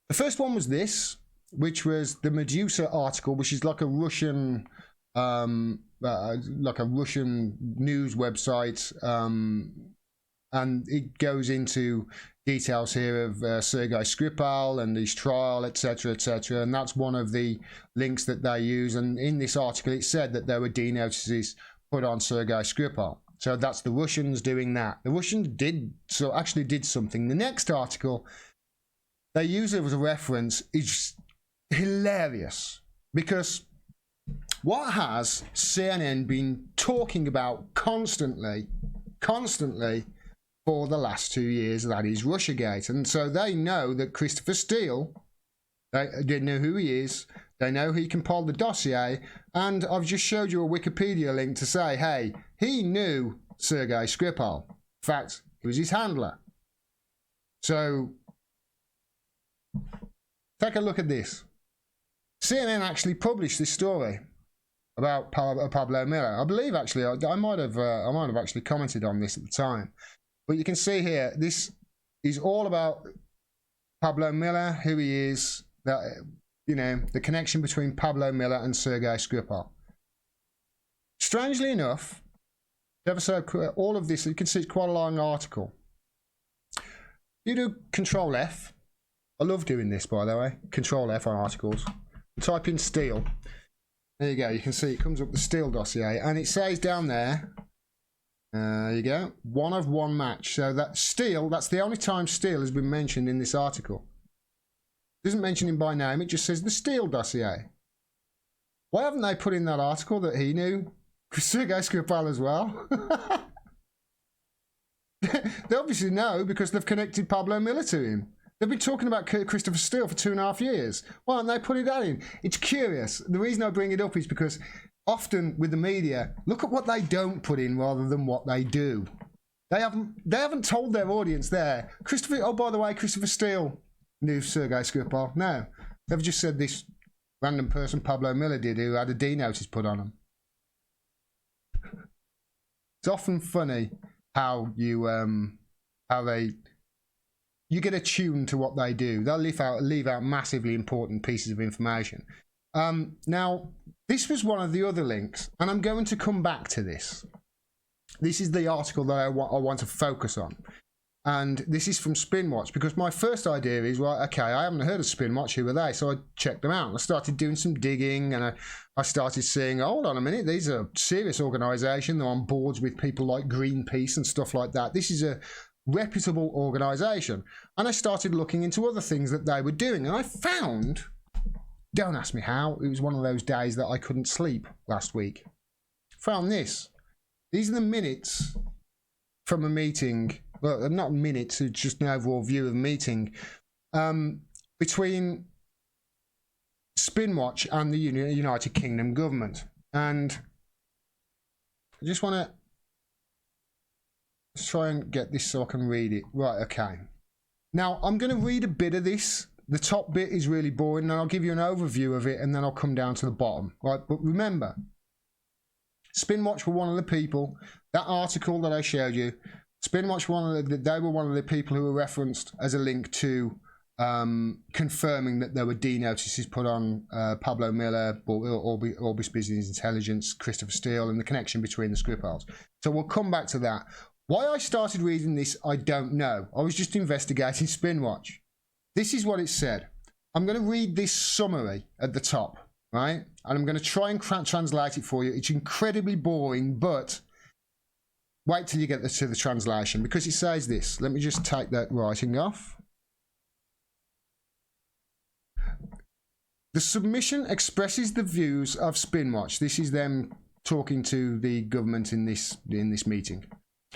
The first one was this, which was the Medusa article, which is like a Russian like a Russian news website, and it goes into details here of Sergei Skripal and his trial, etc., etc. And that's one of the links that they use. And in this article, it said that there were D notices put on Sergei Skripal. So that's the Russians doing that. The Russians actually did something. The next article they use it as a reference is hilarious, because what has CNN been talking about constantly for the last 2 years? That is Russiagate. And so they know that Christopher Steele, they know who he is, they know he compiled the dossier, and I've just showed you a Wikipedia link to say, hey, he knew Sergei Skripal. In fact, he was his handler. So take a look at this. CNN actually published this story about Pablo Miller. I believe actually I might have actually commented on this at the time, but you can see here this is all about Pablo Miller, who he is, that the connection between Pablo Miller and Sergei Skripal. Strangely enough, all of this, you can see it's quite a long article. You do Control F. I love doing this, by the way. Control F on articles. Type in Steele. There you go. You can see it comes up the Steele dossier, and it says down there. There you go. 1 of 1 match. So that Steele. That's the only time Steele has been mentioned in this article. It doesn't mention him by name. It just says the Steele dossier. Why haven't they put in that article that he knew Sergei Skripal as well? They obviously know, because they've connected Pablo Miller to him. They've been talking about Christopher Steele for 2.5 years. Why haven't they put it in? It's curious. The reason I bring it up is because often with the media, look at what they don't put in rather than what they do. They haven't told their audience there. Oh, by the way, Christopher Steele knew Sergei Skripal. No. They've just said this random person Pablo Miller did, who had a D notice put on him. It's often funny how you get attuned to what they do. They'll leave out massively important pieces of information. Now, this was one of the other links, and I'm going to come back to this. This is the article that I want to focus on. And this is from Spinwatch, because my first idea is, right, okay, I haven't heard of Spinwatch, who are they? So I checked them out, and I started doing some digging, and I started seeing, hold on a minute, these are a serious organisation. They're on boards with people like Greenpeace and stuff like that. This is a reputable organisation. And I started looking into other things that they were doing, and I found, don't ask me how, it was one of those days that I couldn't sleep last week. Found this. These are the minutes from a meeting. Well, not minutes, it's just an overall view of a meeting between Spinwatch and the United Kingdom government. And I just want to try and get this so I can read it. Right, okay. Now, I'm going to read a bit of this. The top bit is really boring, and I'll give you an overview of it, and then I'll come down to the bottom. Right, but remember, Spinwatch were one of the people, that article that I showed you, Spinwatch, they were one of the people who were referenced as a link to confirming that there were D notices put on Pablo Miller, Orbis Business Intelligence, Christopher Steele, and the connection between the Skripals. So we'll come back to that. Why I started reading this, I don't know. I was just investigating Spinwatch. This is what it said. I'm going to read this summary at the top, right? And I'm going to try and translate it for you. It's incredibly boring, but wait till you get to the translation, because it says this. Let me just take that writing off. The submission expresses the views of Spinwatch. This is them talking to the government in this meeting,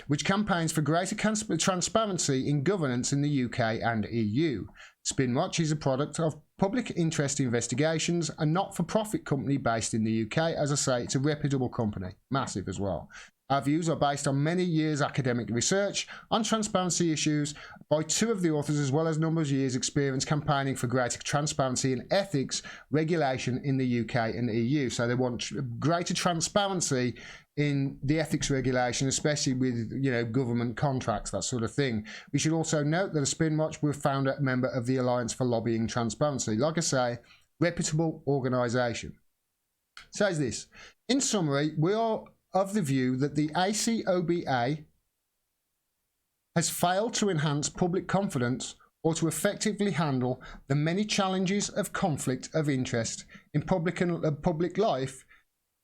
which campaigns for greater transparency in governance in the UK and EU. Spinwatch is a product of public interest investigations, a not-for-profit company based in the UK. As I say, it's a reputable company, massive as well. Our views are based on many years' academic research on transparency issues by 2 of the authors, as well as numbers of years' experience campaigning for greater transparency and ethics regulation in the UK and EU. So they want greater transparency in the ethics regulation, especially with government contracts, that sort of thing. We should also note that a Spinwatch was founder member of the Alliance for Lobbying Transparency. Like I say, reputable organisation. Says this. In summary, we are of the view that the ACOBA has failed to enhance public confidence or to effectively handle the many challenges of conflict of interest in public life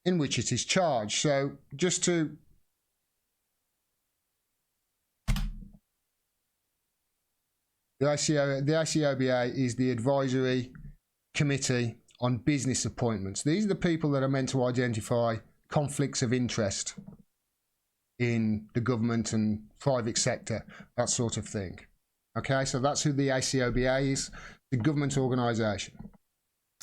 in which it is charged. So just to the ACOBA is the Advisory Committee on Business Appointments. These are the people that are meant to identify conflicts of interest in the government and private sector, that sort of thing. Okay, so that's who the ACOBA is, the government organisation.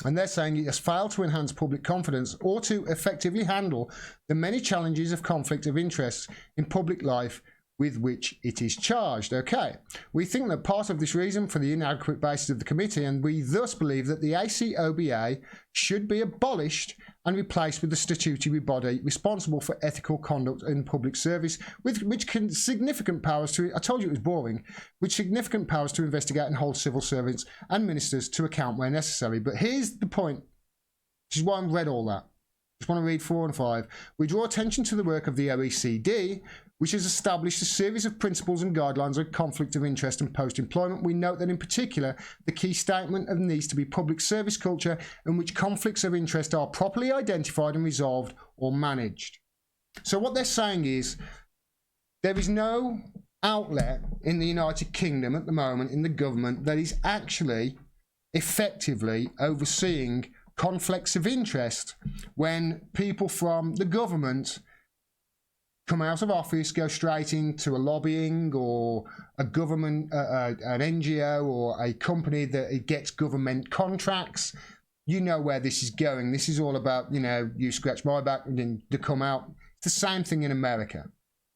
And they're saying it has failed to enhance public confidence or to effectively handle the many challenges of conflict of interest in public life with which it is charged. Okay, we think that part of this reason for the inadequate basis of the committee, and we thus believe that the ACOBA should be abolished and replaced with the statutory body responsible for ethical conduct in public service, with which can significant powers to, I told you it was boring, with significant powers to investigate and hold civil servants and ministers to account where necessary. But here's the point, which is why I've read all that. Just want to read 4 and 5. We draw attention to the work of the OECD, which has established a series of principles and guidelines on conflict of interest and post-employment. We note that in particular, the key statement of needs to be public service culture in which conflicts of interest are properly identified and resolved or managed. So what they're saying is there is no outlet in the United Kingdom at the moment in the government that is actually effectively overseeing conflicts of interest when people from the government come out of office, go straight into a lobbying or a government, an NGO or a company that it gets government contracts. You know where this is going. This is all about, you know, you scratch my back and then they come out. It's the same thing in America.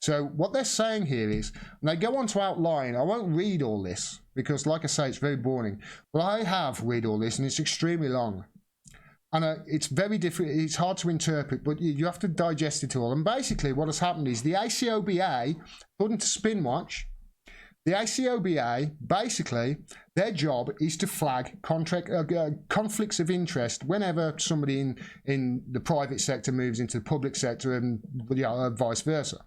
So what they're saying here is, and they go on to outline, I won't read all this because like I say, it's very boring, but I have read all this and it's extremely long. And it's very different, it's hard to interpret, but you have to digest it all. And basically what has happened is the ACOBA, according to Spinwatch, the ACOBA, basically, their job is to flag conflicts of interest whenever somebody in the private sector moves into the public sector and vice versa.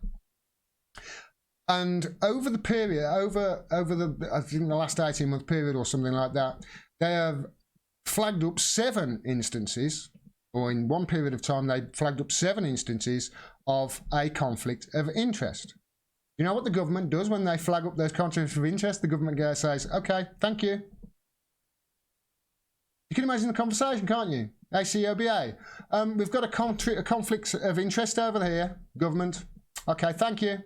And over the period, over the, I think the last 18-month period or something like that, they have flagged up 7 instances, or in one period of time they flagged up 7 instances of a conflict of interest. You know what the government does when they flag up those conflicts of interest? The government says, okay, thank you. You can imagine the conversation, can't you? ACOBA, we've got a conflict of interest over here, government. Okay, thank you.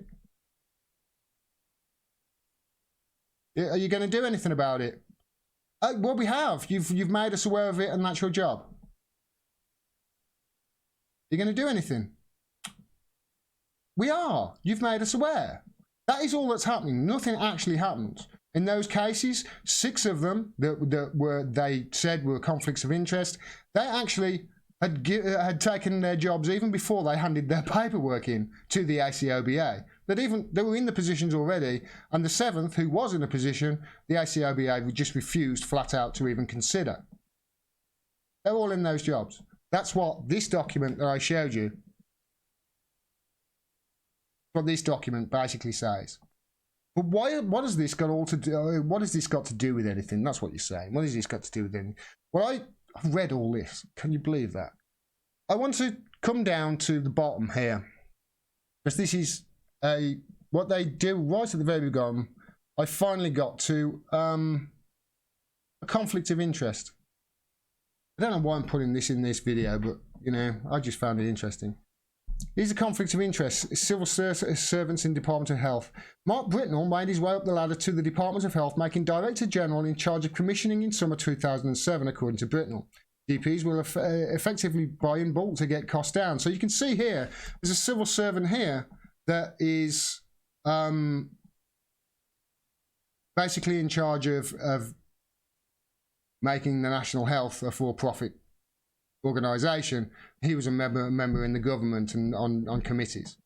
Are you going to do anything about it? Well, we have. You've made us aware of it, and that's your job. You're going to do anything? We are. You've made us aware. That is all that's happening. Nothing actually happened. In those cases, 6 of them that they said were conflicts of interest, they actually had taken their jobs even before they handed their paperwork in to the ACOBA. They were in the positions already, and the 7th, who was in a position, the ACOBA just refused flat out to even consider. They're all in those jobs. That's what this document that I showed you, what this document basically says. But what has this got all to do? What has this got to do with anything? That's what you're saying. What has this got to do with anything? Well, I've read all this. Can you believe that? I want to come down to the bottom here, because this is what they do right at the very beginning. I finally got to a conflict of interest. I don't know why I'm putting this in this video, but you know, I just found it interesting. Here's a conflict of interest. Civil servants in Department of Health. Mark Britnell made his way up the ladder to the Department of Health, making Director General in charge of commissioning in summer 2007, according to Britnell. GPs will effectively buy in bulk to get costs down. So you can see here, there's a civil servant here that is basically in charge of making the National Health a for-profit organisation. He was a member in the government and on committees.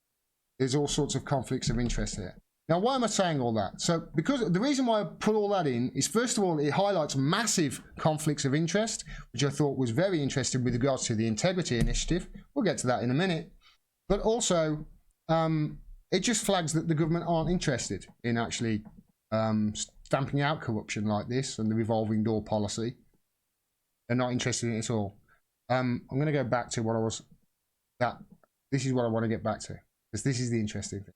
There's all sorts of conflicts of interest here. Now, why am I saying all that? So, because the reason why I put all that in is, first of all, it highlights massive conflicts of interest, which I thought was very interesting with regards to the Integrity Initiative. We'll get to that in a minute. But also, it just flags that the government aren't interested in actually stamping out corruption like this and the revolving door policy. They're not interested in it at all. I'm going to go back to what I was... This is what I want to get back to, because this is the interesting thing.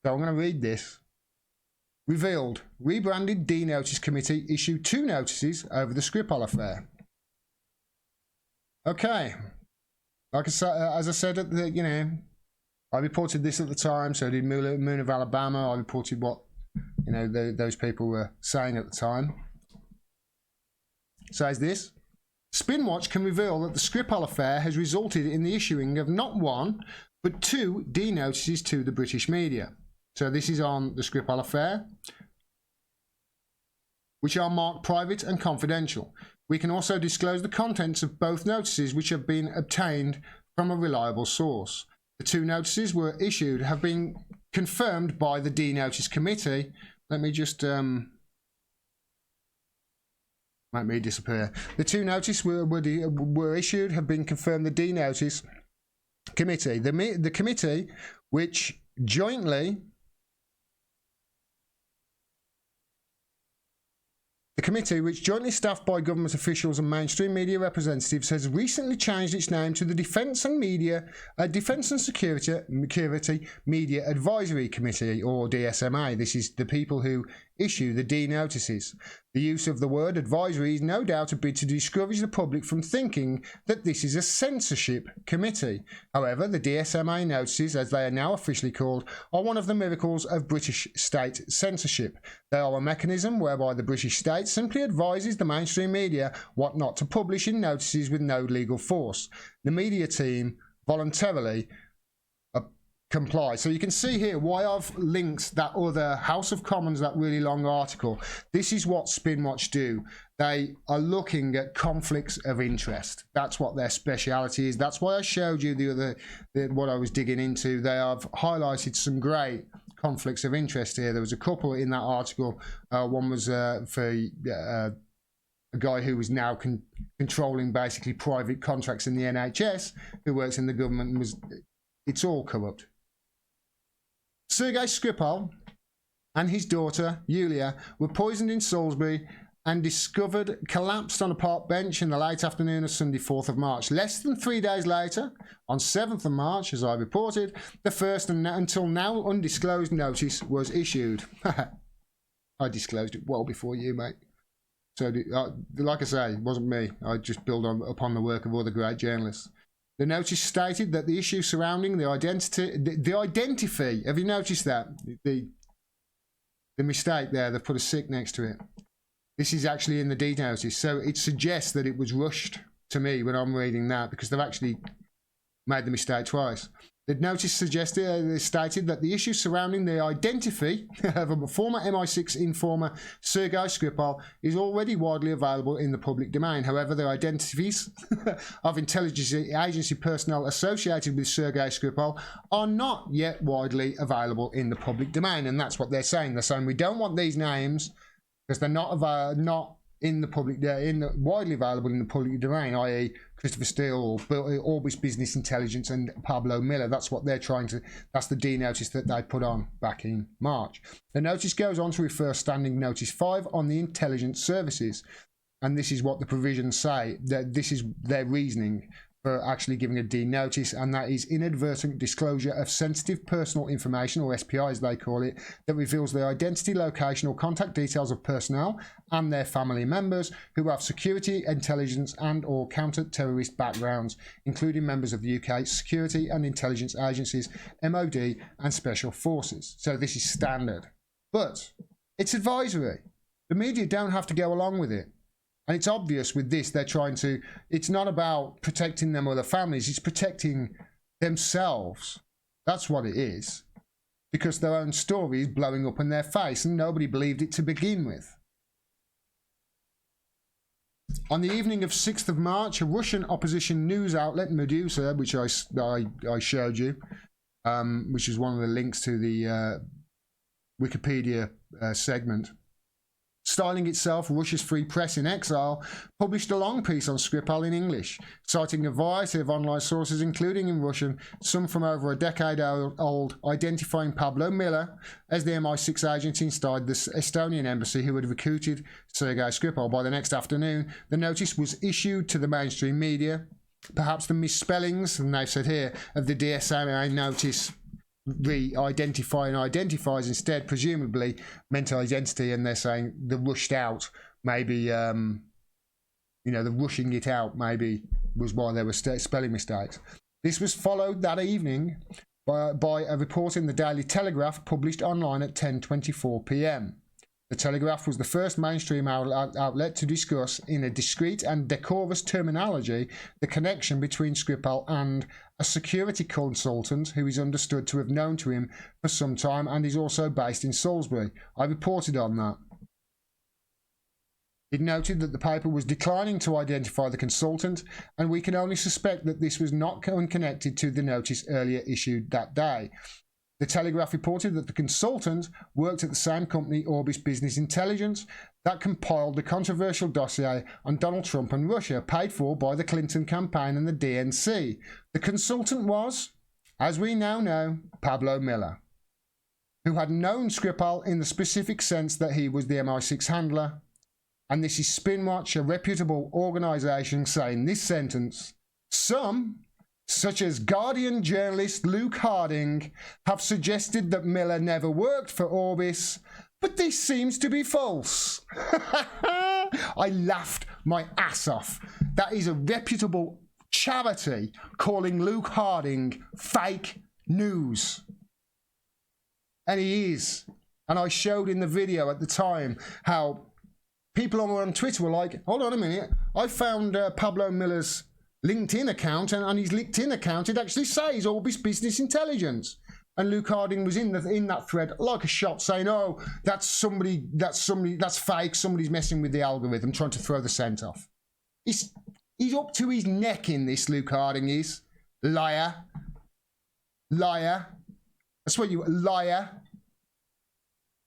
So I'm going to read this. Revealed, rebranded D-Notice Committee issued 2 notices over the Skripal affair. Okay. Like I said, as I said, I reported this at the time, so did Moon of Alabama. I reported what, those people were saying at the time. Says this. Spinwatch can reveal that the Skripal affair has resulted in the issuing of not 1, but 2 D-notices to the British media. So this is on the Skripal affair, which are marked private and confidential. We can also disclose the contents of both notices, which have been obtained from a reliable source. The 2 notices were issued have been confirmed by the D-Notice Committee. Let me just make me disappear. The 2 notices were issued have been confirmed. The D-Notice Committee, the committee which jointly. The committee, which jointly staffed by government officials and mainstream media representatives, has recently changed its name to the Defence and Security Media Advisory Committee, or DSMA. This is the people who issue the D-notices. The use of the word advisory is no doubt a bid to discourage the public from thinking that this is a censorship committee. However, the DSMA notices, as they are now officially called, are one of the miracles of British state censorship. They are a mechanism whereby the British state simply advises the mainstream media what not to publish in notices with no legal force. The media team voluntarily comply. So you can see here why I've linked that other House of Commons, that really long article. This is what Spinwatch do. They are looking at conflicts of interest. That's what their speciality is. That's why I showed you what I was digging into. They have highlighted some great conflicts of interest here. There was a couple in that article. One was for a guy who was now controlling basically private contracts in the NHS, who works in the government, and it's all corrupt. Sergei Skripal and his daughter, Yulia, were poisoned in Salisbury and discovered collapsed on a park bench in the late afternoon of Sunday, 4th of March. Less than 3 days later, on 7th of March, as I reported, the first and until now undisclosed notice was issued. I disclosed it well before you, mate. So, like I say, it wasn't me. I just build upon the work of other great journalists. The notice stated that the issue surrounding the identity, have you noticed that? The mistake there, they've put a sick next to it. This is actually in the D notice. So it suggests that it was rushed to me when I'm reading that, because they've actually made the mistake twice. The notice stated that the issue surrounding the identity of a former MI6 informer, Sergei Skripal, is already widely available in the public domain. However, the identities of intelligence agency personnel associated with Sergei Skripal are not yet widely available in the public domain. And that's what they're saying. They're saying we don't want these names because they're not in the public, widely available in the public domain, i.e. Christopher Steele or Orbis Business Intelligence and Pablo Miller. That's what they're trying to, that's the D notice that they put on back in March. The notice goes on to refer Standing Notice 5 on the intelligence services. And this is what the provisions say, that this is their reasoning for actually giving a D notice, and that is inadvertent disclosure of sensitive personal information, or SPI as they call it, that reveals the identity, location or contact details of personnel and their family members who have security, intelligence and or counter-terrorist backgrounds, including members of the UK security and intelligence agencies, MOD and special forces. So this is standard, but it's advisory. The media don't have to go along with it. And it's obvious with this, they're trying to, it's not about protecting them or their families, it's protecting themselves. That's what it is. Because their own story is blowing up in their face and nobody believed it to begin with. On the evening of 6th of March, a Russian opposition news outlet, Medusa, which I showed you, which is one of the links to the Wikipedia segment. Styling itself Russia's Free Press in Exile, published a long piece on Skripal in English, citing a variety of online sources, including in Russian, some from over a decade old, identifying Pablo Miller as the MI6 agent inside the Estonian embassy who had recruited Sergei Skripal. By the next afternoon, the notice was issued to the mainstream media. Perhaps the misspellings, and they've said here, of the DSMA notice re-identify and identifies instead presumably meant identity, and they're saying the rushed out maybe the rushing it out maybe was why there were spelling mistakes. This was followed that evening by a report in the Daily Telegraph published online at 10:24 p.m. The Telegraph was the first mainstream outlet to discuss, in a discreet and decorous terminology, the connection between Skripal and a security consultant who is understood to have known to him for some time and is also based in Salisbury. I reported on that. It noted that the paper was declining to identify the consultant, and we can only suspect that this was not unconnected to the notice earlier issued that day. The Telegraph reported that the consultant worked at the same company, Orbis Business Intelligence, that compiled the controversial dossier on Donald Trump and Russia, paid for by the Clinton campaign and the DNC. The consultant was, as we now know, Pablo Miller, who had known Skripal in the specific sense that he was the MI6 handler. And this is Spinwatch, a reputable organisation, saying this sentence: some, such as Guardian journalist Luke Harding, have suggested that Miller never worked for Orbis, but this seems to be false. I laughed my ass off. That is a reputable charity calling Luke Harding fake news. And he is. And I showed in the video at the time how people on Twitter were like, hold on a minute, I found Pablo Miller's LinkedIn account, and on his LinkedIn account it actually says Orbis Business Intelligence. And Luke Harding was in that thread like a shot, saying, oh, that's fake, somebody's messing with the algorithm, trying to throw the scent off. He's up to his neck in this, Luke Harding is. Liar. That's what you, liar.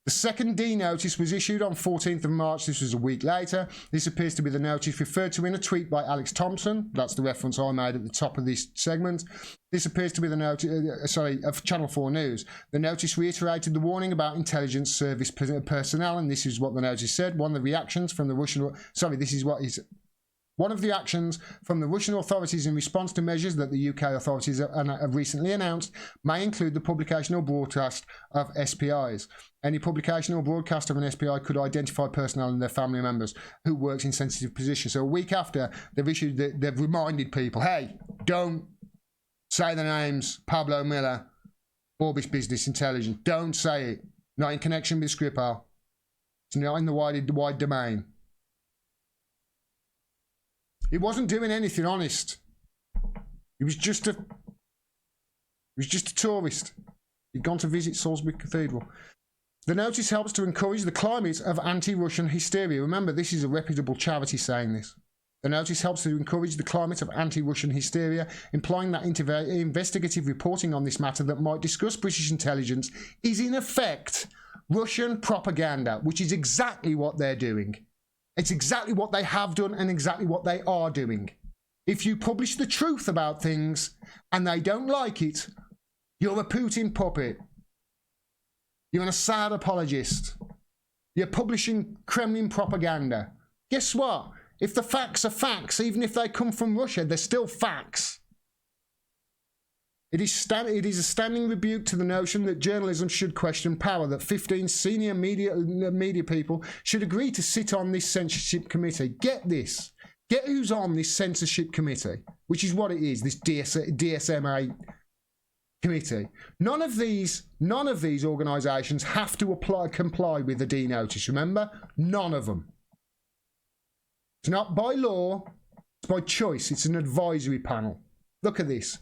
The second D notice was issued on 14th of March. This was a week later. This appears to be the notice referred to in a tweet by Alex Thompson. That's the reference I made at the top of this segment. This appears to be the notice, of Channel 4 News. The notice reiterated the warning about intelligence service personnel, and this is what the notice said. One of the actions from the Russian authorities in response to measures that the UK authorities have recently announced may include the publication or broadcast of SPIs. Any publication or broadcast of an SPI could identify personnel and their family members who worked in sensitive positions. So a week after, they've reminded people, hey, don't say the names Pablo Miller, Orbis Business Intelligence. Don't say it. Not in connection with Skripal. It's not in the wide domain. He wasn't doing anything honest. He was just a tourist. He'd gone to visit Salisbury Cathedral. The notice helps to encourage the climate of anti-Russian hysteria. Remember, this is a reputable charity saying this. The notice helps to encourage the climate of anti-Russian hysteria, implying that investigative reporting on this matter that might discuss British intelligence is in effect Russian propaganda, which is exactly what they're doing. It's exactly what they have done and exactly what they are doing. If you publish the truth about things and they don't like it, you're a Putin puppet. You're an Assad apologist. You're publishing Kremlin propaganda. Guess what? If the facts are facts, even if they come from Russia, they're still facts. It is a standing rebuke to the notion that journalism should question power, that 15 senior media people should agree to sit on this censorship committee. Get this. Get who's on this censorship committee, which is what it is, this DSMA committee. None of these organisations have to comply with the D notice, remember? None of them. It's not by law, it's by choice. It's an advisory panel. Look at this.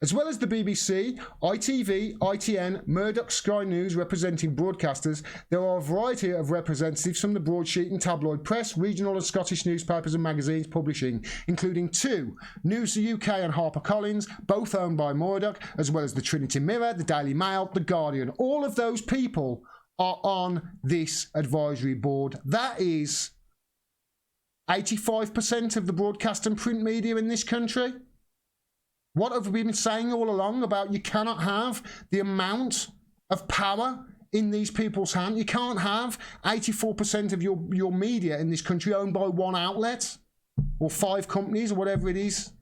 As well as the BBC, ITV, ITN, Murdoch, Sky News representing broadcasters, there are a variety of representatives from the broadsheet and tabloid press, regional and Scottish newspapers and magazines publishing, including 2, News UK and HarperCollins, both owned by Murdoch, as well as the Trinity Mirror, the Daily Mail, the Guardian. All of those people are on this advisory board. That is 85% of the broadcast and print media in this country. What have we been saying all along about you cannot have the amount of power in these people's hands? You can't have 84% of your media in this country owned by one outlet or 5 companies or whatever it is.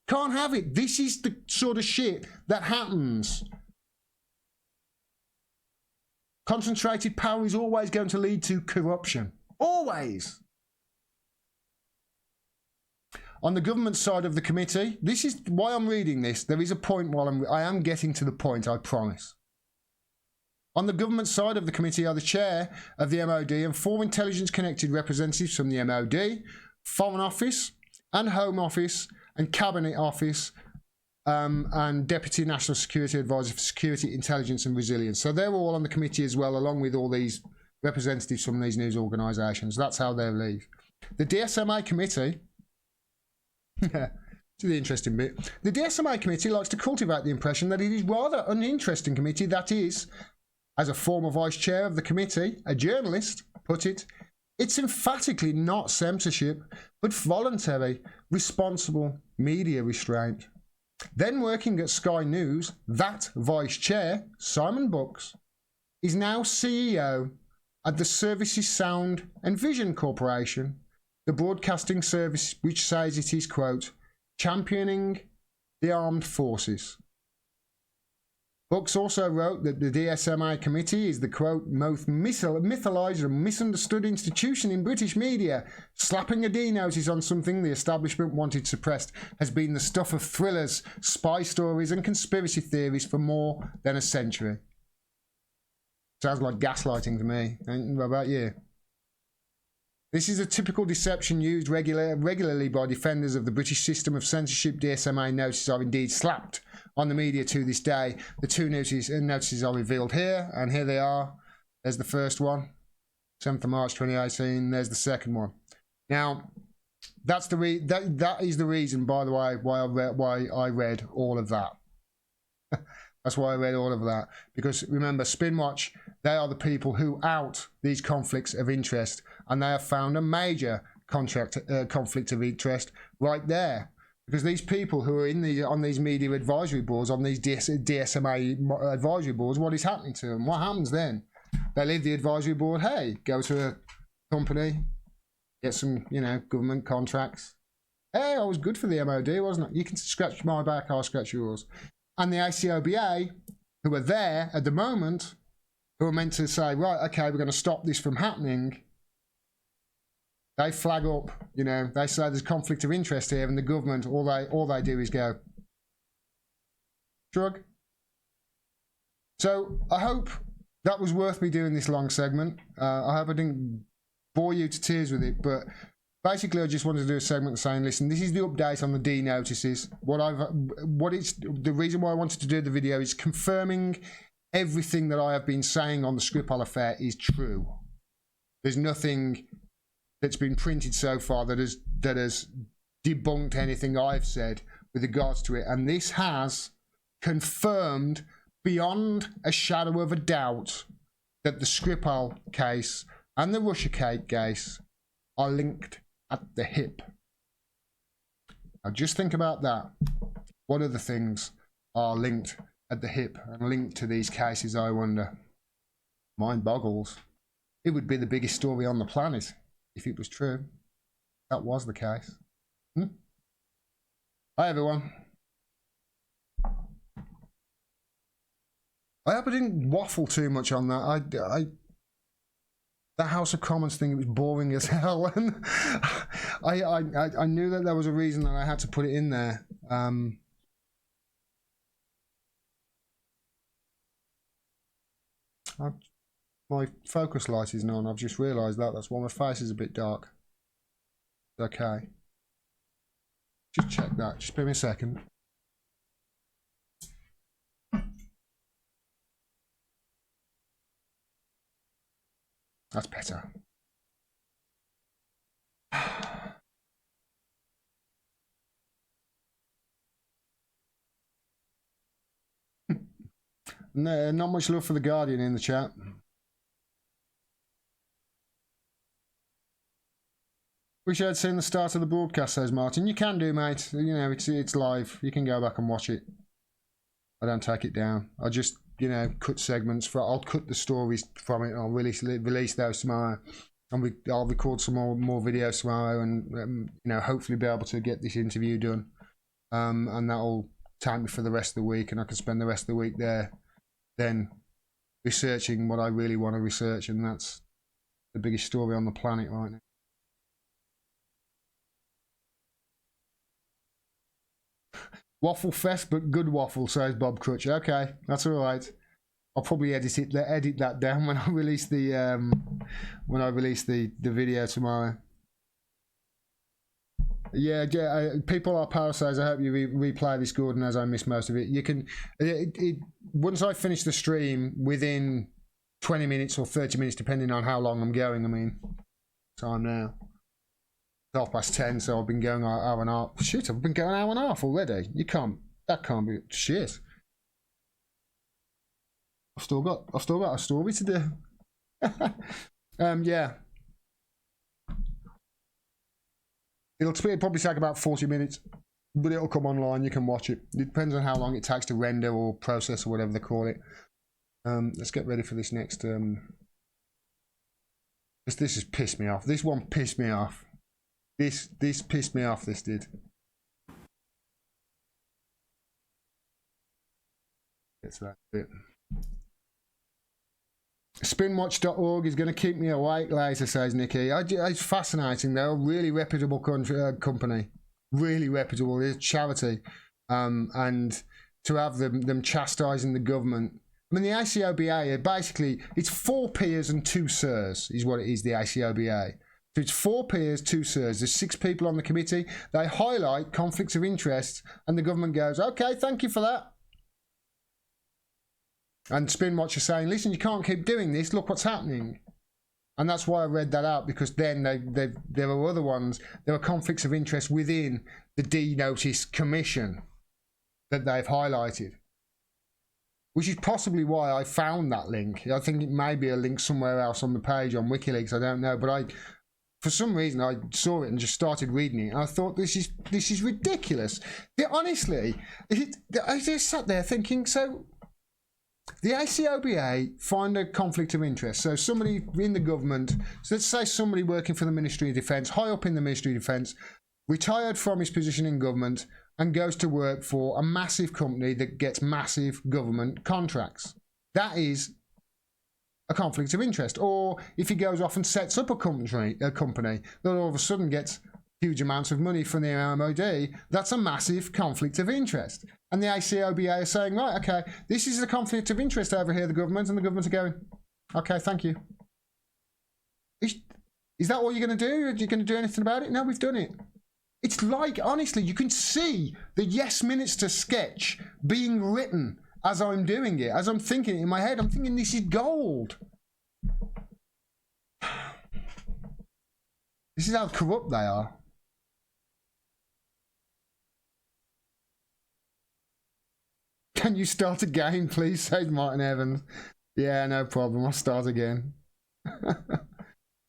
Can't have it. This is the sort of shit that happens. Concentrated power is always going to lead to corruption. Always. On the government side of the committee, this is why I'm reading this. There is a point while I am getting to the point, I promise. On the government side of the committee are the chair of the MOD and 4 intelligence-connected representatives from the MOD, Foreign Office and Home Office and Cabinet Office and Deputy National Security Advisor for Security, Intelligence and Resilience. So they're all on the committee as well, along with all these representatives from these news organisations. That's how they leave. The DSMA committee... to the interesting bit. The DSMA committee likes to cultivate the impression that it is rather an uninteresting committee that is, as a former vice chair of the committee, a journalist, put it, it's emphatically not censorship, but voluntary, responsible media restraint. Then working at Sky News, that vice chair, Simon Bucks, is now CEO at the Services Sound and Vision Corporation, the broadcasting service which says it is, quote, championing the armed forces. Bucks also wrote that the DSMA committee is the, quote, most mythologized and misunderstood institution in British media. Slapping a D notice on something the establishment wanted suppressed has been the stuff of thrillers, spy stories and conspiracy theories for more than a century. Sounds like gaslighting to me. What about you? This is a typical deception used regularly by defenders of the British system of censorship. DSMA notices are indeed slapped on the media to this day. The 2 notices are revealed here, and here they are. There's the first one, 7th of March 2018. There's the second one. Now, that's that is the reason, by the way, why I read all of that. That's why I read all of that. Because remember, Spinwatch, they are the people who out these conflicts of interest, and they have found a major conflict of interest right there. Because these people who are on these media advisory boards, on these DSMA advisory boards, what is happening to them? What happens then? They leave the advisory board, hey, go to a company, get some, government contracts. Hey, I was good for the MOD, wasn't it? You can scratch my back, I'll scratch yours. And the ACOBA, who are there at the moment, who are meant to say, right, okay, we're going to stop this from happening, they flag up, they say there's conflict of interest here, and the government, all they do is go, shrug. So I hope that was worth me doing this long segment. I hope I didn't bore you to tears with it, but basically I just wanted to do a segment saying, listen, this is the update on the D notices. The reason why I wanted to do the video is confirming everything that I have been saying on the Skripal affair is true. There's nothing that's been printed so far that has debunked anything I've said with regards to it, and this has confirmed beyond a shadow of a doubt that the Skripal case and the Russiagate case are linked at the hip. Now just think about that. What other things are linked at the hip and linked to these cases, I wonder? Mind boggles. It would be the biggest story on the planet if it was true. That was the case. Hi everyone. I hope I didn't waffle too much on that. That House of Commons thing, it was boring as hell, and I knew that there was a reason that I had to put it in there. My focus light isn't on. I've just realised that. That's why my face is a bit dark. Okay. Just check that. Just give me a second. That's better. No, not much love for the Guardian in the chat. Wish I'd seen the start of the broadcast, says Martin. You can do, mate. You know, it's live. You can go back and watch it. I don't take it down. I just, you know, cut segments. I'll cut the stories from it. And I'll release those tomorrow. And I'll record some more videos tomorrow, and you know, hopefully be able to get this interview done. And that'll take me for the rest of the week, and I can spend the rest of the week there, then researching what I really want to research, and that's the biggest story on the planet right now. Waffle fest, but good waffle, says Bob Crutch. Okay, that's all right. I'll probably edit that down when I release the video tomorrow. Yeah, people are parasites. I hope you replay this, Gordon, as I missed most of it. You can once I finish the stream, within 20 minutes or 30 minutes, depending on how long I'm going. I mean, time now. 10:30, so I've been going an hour and a half. Shit, I've been going an hour and a half already. That can't be shit. I've still got a story to do. Yeah. It'll probably take about 40 minutes, but it'll come online. You can watch it. It depends on how long it takes to render or process or whatever they call it. Let's get ready for this next. This has pissed me off. This one pissed me off. This pissed me off. This did. That's that bit. Spinwatch.org is going to keep me awake later, says Nikki. It's fascinating. They're a really reputable company. Really reputable. It's a charity. And to have them chastising the government. I mean, the ACOBA, basically, it's 4 peers and 2 sirs, is what it is, the ACOBA. So it's 4 peers, 2 sirs. There's 6 people on the committee. They highlight conflicts of interest, and the government goes, okay, thank you for that. And Spinwatch is saying, listen, you can't keep doing this. Look what's happening. And that's why I read that out, because then there are other ones. There are conflicts of interest within the D-Notice Commission that they've highlighted. Which is possibly why I found that link. I think it may be a link somewhere else on the page on WikiLeaks. I don't know. But for some reason, I saw it and just started reading it. And I thought, this is ridiculous. Honestly, I just sat there thinking, so the ACOBA find a conflict of interest. So somebody in the government, so let's say somebody working for the Ministry of Defence, high up in the Ministry of Defence, retired from his position in government and goes to work for a massive company that gets massive government contracts. That is a conflict of interest. Or if he goes off and sets up a company that all of a sudden gets huge amounts of money from the MOD, that's a massive conflict of interest. And the ACOBA are saying, right, okay, this is a conflict of interest over here, the government, and the government are going, okay, thank you. Is that what you're going to do? Are you going to do anything about it? No, we've done it. It's like, honestly, you can see the Yes Minister sketch being written as I'm doing it, as I'm thinking it in my head. I'm thinking this is gold. This is how corrupt they are. Can you start again, please, says Martin Evans. Yeah, no problem. I'll start again.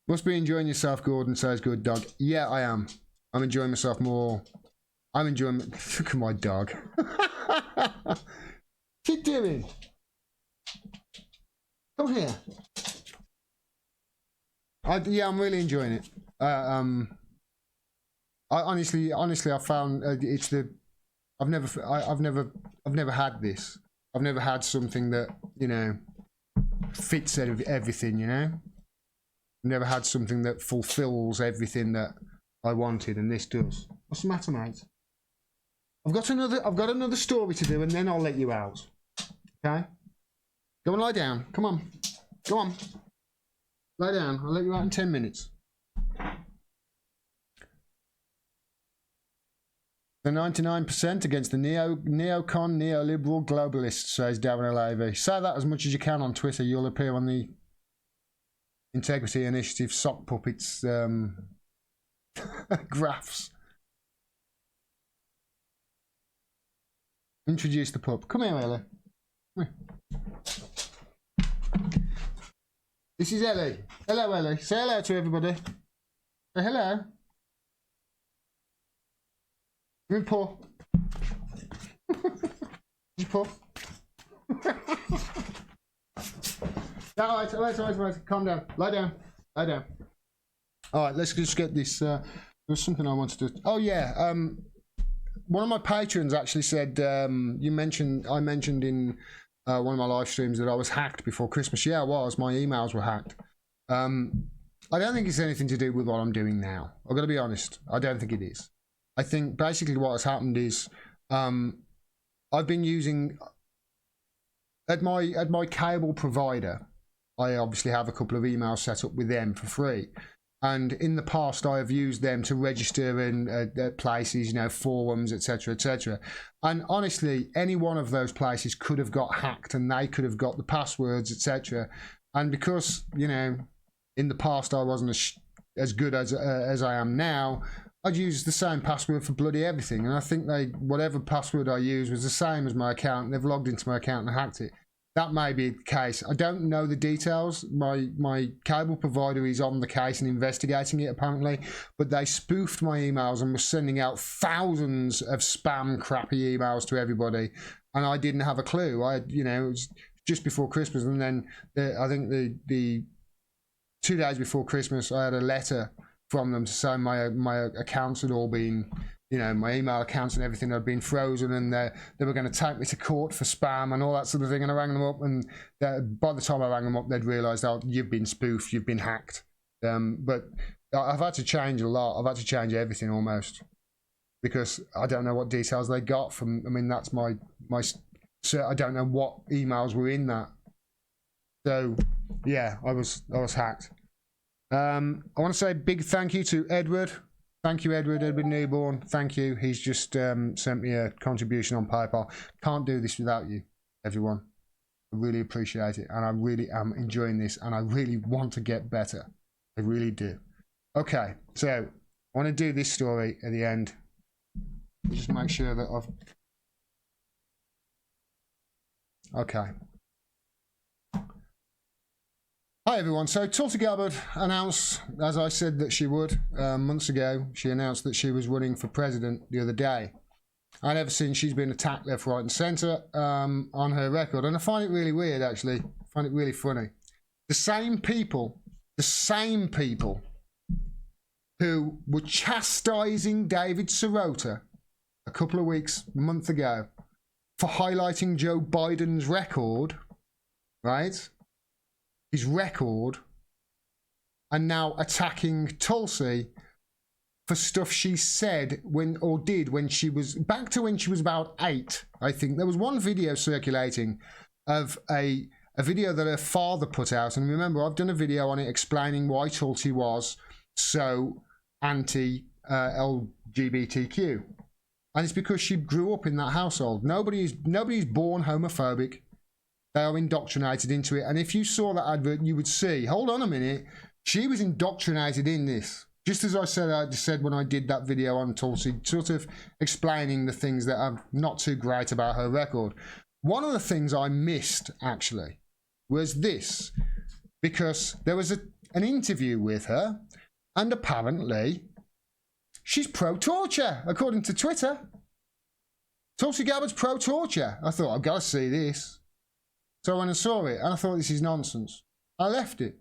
Must be enjoying yourself, Gordon, says Good Dog. Yeah, I am. I'm enjoying myself more. I'm enjoying... Look at my dog. What's he doing? Come here. Yeah, I'm really enjoying it. I honestly, I found it's the... I've never had this. I've never had something that, you know, fits everything, you know? I've never had something that fulfills everything that I wanted, and this does. What's the matter, mate? I've got another story to do, and then I'll let you out. Okay? Go and lie down. Come on. Go on. Lie down. I'll let you out in 10 minutes. The 99% against the neocon, neoliberal globalists, says Darren O'Leary. Say that as much as you can on Twitter. You'll appear on the Integrity Initiative sock puppets graphs. Introduce the pup. Come here, Ellie. Come here. This is Ellie. Hello, Ellie. Say hello to everybody. Say hello. Give me a paw. Give paw. Right. Calm down. Lie down. All right, let's just get this. There's something I wanted to. Oh yeah. One of my patrons actually said I mentioned in one of my live streams that I was hacked before Christmas. Yeah, I was. My emails were hacked. I don't think it's anything to do with what I'm doing now. I've got to be honest. I don't think it is. I think basically what has happened is I've been using at my cable provider. I obviously have a couple of emails set up with them for free. And in the past, I have used them to register in places, forums, etc. And honestly, any one of those places could have got hacked, and they could have got the passwords, etc. And because in the past I wasn't as good as I am now, I'd use the same password for bloody everything. And I think whatever password I used was the same as my account. They've logged into my account and hacked it. That may be the case. I don't know the details. My cable provider is on the case and investigating it apparently, but they spoofed my emails and were sending out thousands of spam crappy emails to everybody, and I didn't have a clue. It was just before Christmas, and then I think the 2 days before Christmas, I had a letter from them to say my accounts had all been. My email accounts and everything had been frozen, and they were going to take me to court for spam and all that sort of thing. And I rang them up, and by the time I rang them up, they'd realised, oh, you've been spoofed, you've been hacked. But I've had to change a lot. I've had to change everything almost, because I don't know what details they got from. I mean, that's my. So I don't know what emails were in that. So yeah, I was hacked. I want to say a big thank you to Edward. Thank you, Edward Newborn. Thank you. He's just sent me a contribution on PayPal. Can't do this without you, everyone. I really appreciate it, and I really am enjoying this, and I really want to get better. I really do. Okay, so I want to do this story at the end. Just make sure that I've... Okay. Hi everyone. So Tulsi Gabbard announced, as I said that she would months ago, she announced that she was running for president the other day. And ever since, she's been attacked left, right and centre on her record. And I find it really weird, actually. I find it really funny. The same people who were chastising David Sirota a month ago, for highlighting Joe Biden's record, right? His record, and now attacking Tulsi for stuff she said when she was back to when she was about 8. I think there was one video circulating of a video that her father put out, and remember, I've done a video on it explaining why Tulsi was so anti LGBTQ, and it's because she grew up in that household. Nobody's born homophobic. They are indoctrinated into it. And if you saw that advert, you would see, hold on a minute, she was indoctrinated in this. Just as I said when I did that video on Tulsi, sort of explaining the things that are not too great about her record. One of the things I missed, actually, was this. Because there was an interview with her, and apparently she's pro-torture, according to Twitter. Tulsi Gabbard's pro-torture. I thought, I've got to see this. So I went and saw it, and I thought, this is nonsense. I left it.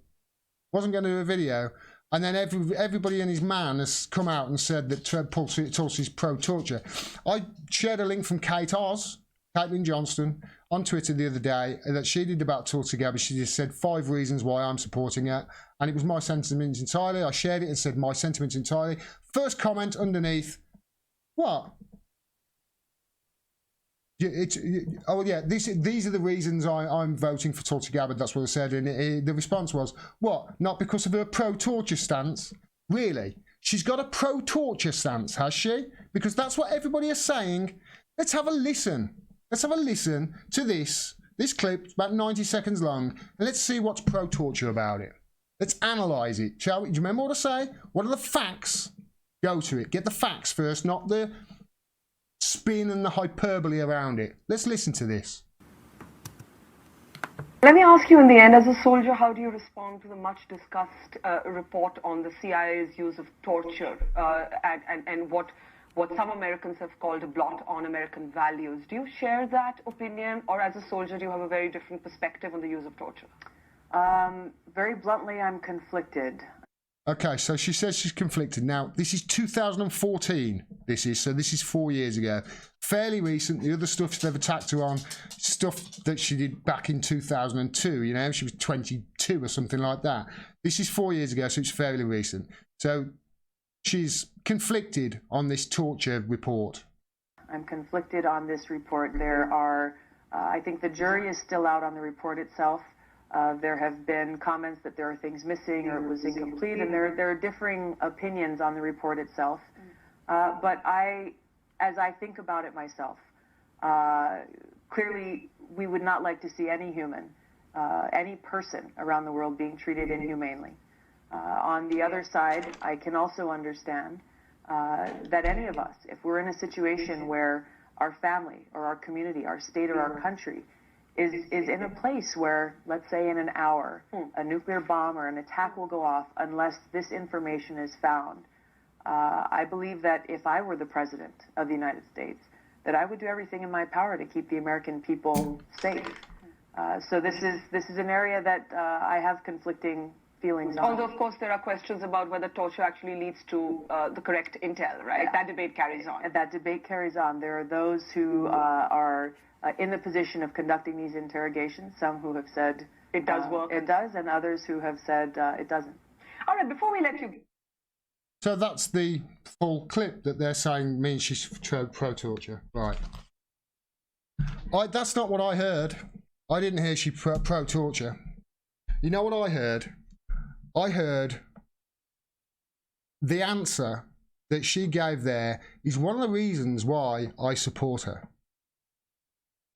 Wasn't going to do a video. And then everybody and his man has come out and said that Tulsi's pro-torture. I shared a link from Caitlin Johnston, on Twitter the other day that she did about Tulsi Gabbard. She just said 5 reasons why I'm supporting her. And it was my sentiments entirely. I shared it and said my sentiments entirely. First comment underneath, what? Oh yeah, these are the reasons I'm voting for Tulsi Gabbard. That's what I said, and the response was, what? Not because of her pro-torture stance? Really? She's got a pro-torture stance, has she? Because that's what everybody is saying. Let's have a listen. Let's have a listen to this clip. It's about 90 seconds long, and let's see what's pro-torture about it. Let's analyse it, shall we? Do you remember what I say? What are the facts? Go to it. Get the facts first, not the spin and the hyperbole around it. Let's listen to this. Let me ask you, in the end, as a soldier, how do you respond to the much discussed report on the CIA's use of torture and what some Americans have called a blot on American values? Do you share that opinion, or as a soldier, do you have a very different perspective on the use of torture? Very bluntly, I'm conflicted. Okay, so she says she's conflicted. Now, this is 2014, this is 4 years ago. Fairly recent. The other stuff they've attacked her on, stuff that she did back in 2002, you know, she was 22 or something like that. This is 4 years ago, so it's fairly recent. So she's conflicted on this torture report. I'm conflicted on this report. There are, I think the jury is still out on the report itself. There have been comments that there are things missing or it was incomplete, and there are differing opinions on the report itself. But as I think about it myself, clearly we would not like to see any human, any person around the world being treated inhumanely. On the other side, I can also understand that any of us, if we're in a situation where our family or our community, our state or our country is in a place where, let's say in an hour, a nuclear bomb or an attack will go off unless this information is found. I believe that if I were the president of the United States, that I would do everything in my power to keep the American people safe. So this is an area that I have conflicting feelings on. Although, of course, there are questions about whether torture actually leads to the correct intel, right? Yeah. That debate carries on. That debate carries on. There are those who are in the position of conducting these interrogations, some who have said it does work. It does, and others who have said it doesn't. All right, before we let you... So that's the full clip that they're saying means she's pro-torture. Right. That's not what I heard. I didn't hear she pro-torture. You know what I heard? I heard the answer that she gave there is one of the reasons why I support her.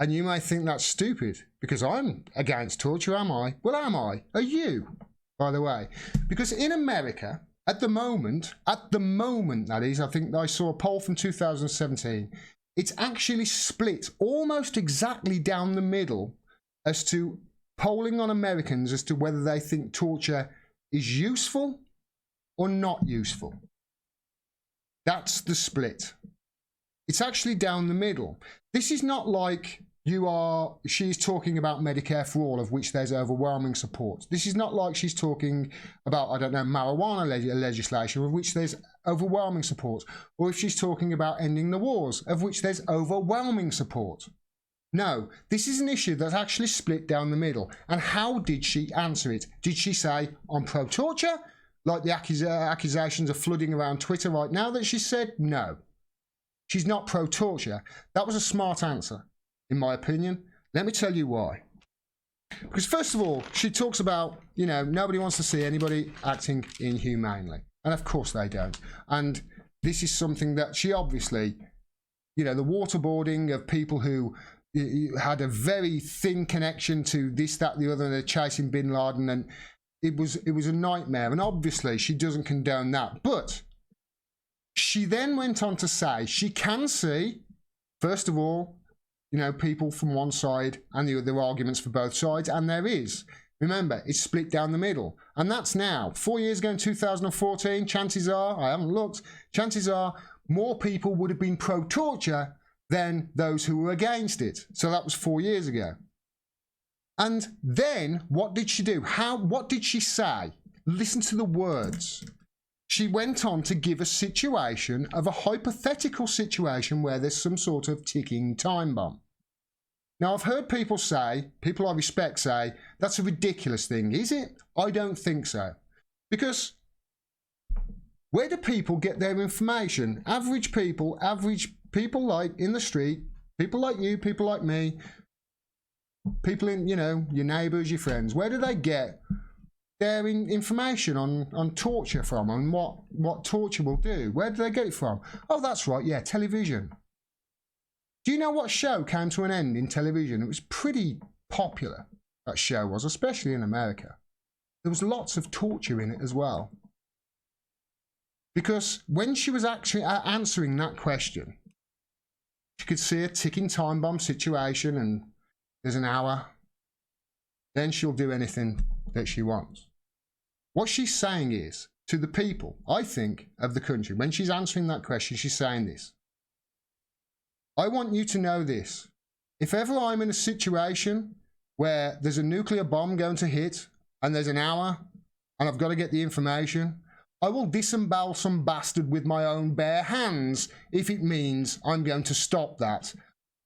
And you may think that's stupid, because I'm against torture, am I? Well, am I? Are you, by the way? Because in America, at the moment, that is, I think I saw a poll from 2017, it's actually split almost exactly down the middle as to polling on Americans as to whether they think torture is useful or not useful. That's the split. It's actually down the middle. This is not like she's talking about Medicare for all, of which there's overwhelming support. This is not like she's talking about, I don't know, marijuana legislation, of which there's overwhelming support. Or if she's talking about ending the wars, of which there's overwhelming support. No, this is an issue that's actually split down the middle. And how did she answer it? Did she say, I'm pro-torture? Like the accusations are flooding around Twitter right now that she said? No. She's not pro-torture. That was a smart answer, in my opinion. Let me tell you why. Because first of all, she talks about, you know, nobody wants to see anybody acting inhumanely. And of course they don't. And this is something that she obviously, you know, the waterboarding of people who had a very thin connection to this, that, the other, and they're chasing bin Laden, and it was a nightmare. And obviously she doesn't condone that. But she then went on to say she can see, first of all, you know, people from one side and there are arguments for both sides, and there is. Remember, it's split down the middle. And that's now. 4 years ago in 2014, chances are, I haven't looked, chances are more people would have been pro-torture than those who were against it. So that was 4 years ago. And then what did she do? What did she say? Listen to the words. She went on to give a situation of a hypothetical situation where there's some sort of ticking time bomb. Now, I've heard people I respect say, that's a ridiculous thing. Is it? I don't think so. Because where do people get their information? Average people like in the street, people like you, people like me, people in, you know, your neighbours, your friends, where do they get their information on torture from, and what torture will do? Where do they get it from? Oh, that's right, yeah, television. Do you know what show came to an end in television? It was pretty popular, that show was, especially in America. there was lots of torture in it as well. Because when she was actually answering that question, you could see a ticking time bomb situation, and there's an hour. Then she'll do anything that she wants. What she's saying is, to the people, I think, of the country, when she's answering that question, she's saying this. I want you to know this. If ever I'm in a situation where there's a nuclear bomb going to hit, and there's an hour, and I've got to get the information, I will disembowel some bastard with my own bare hands if it means I'm going to stop that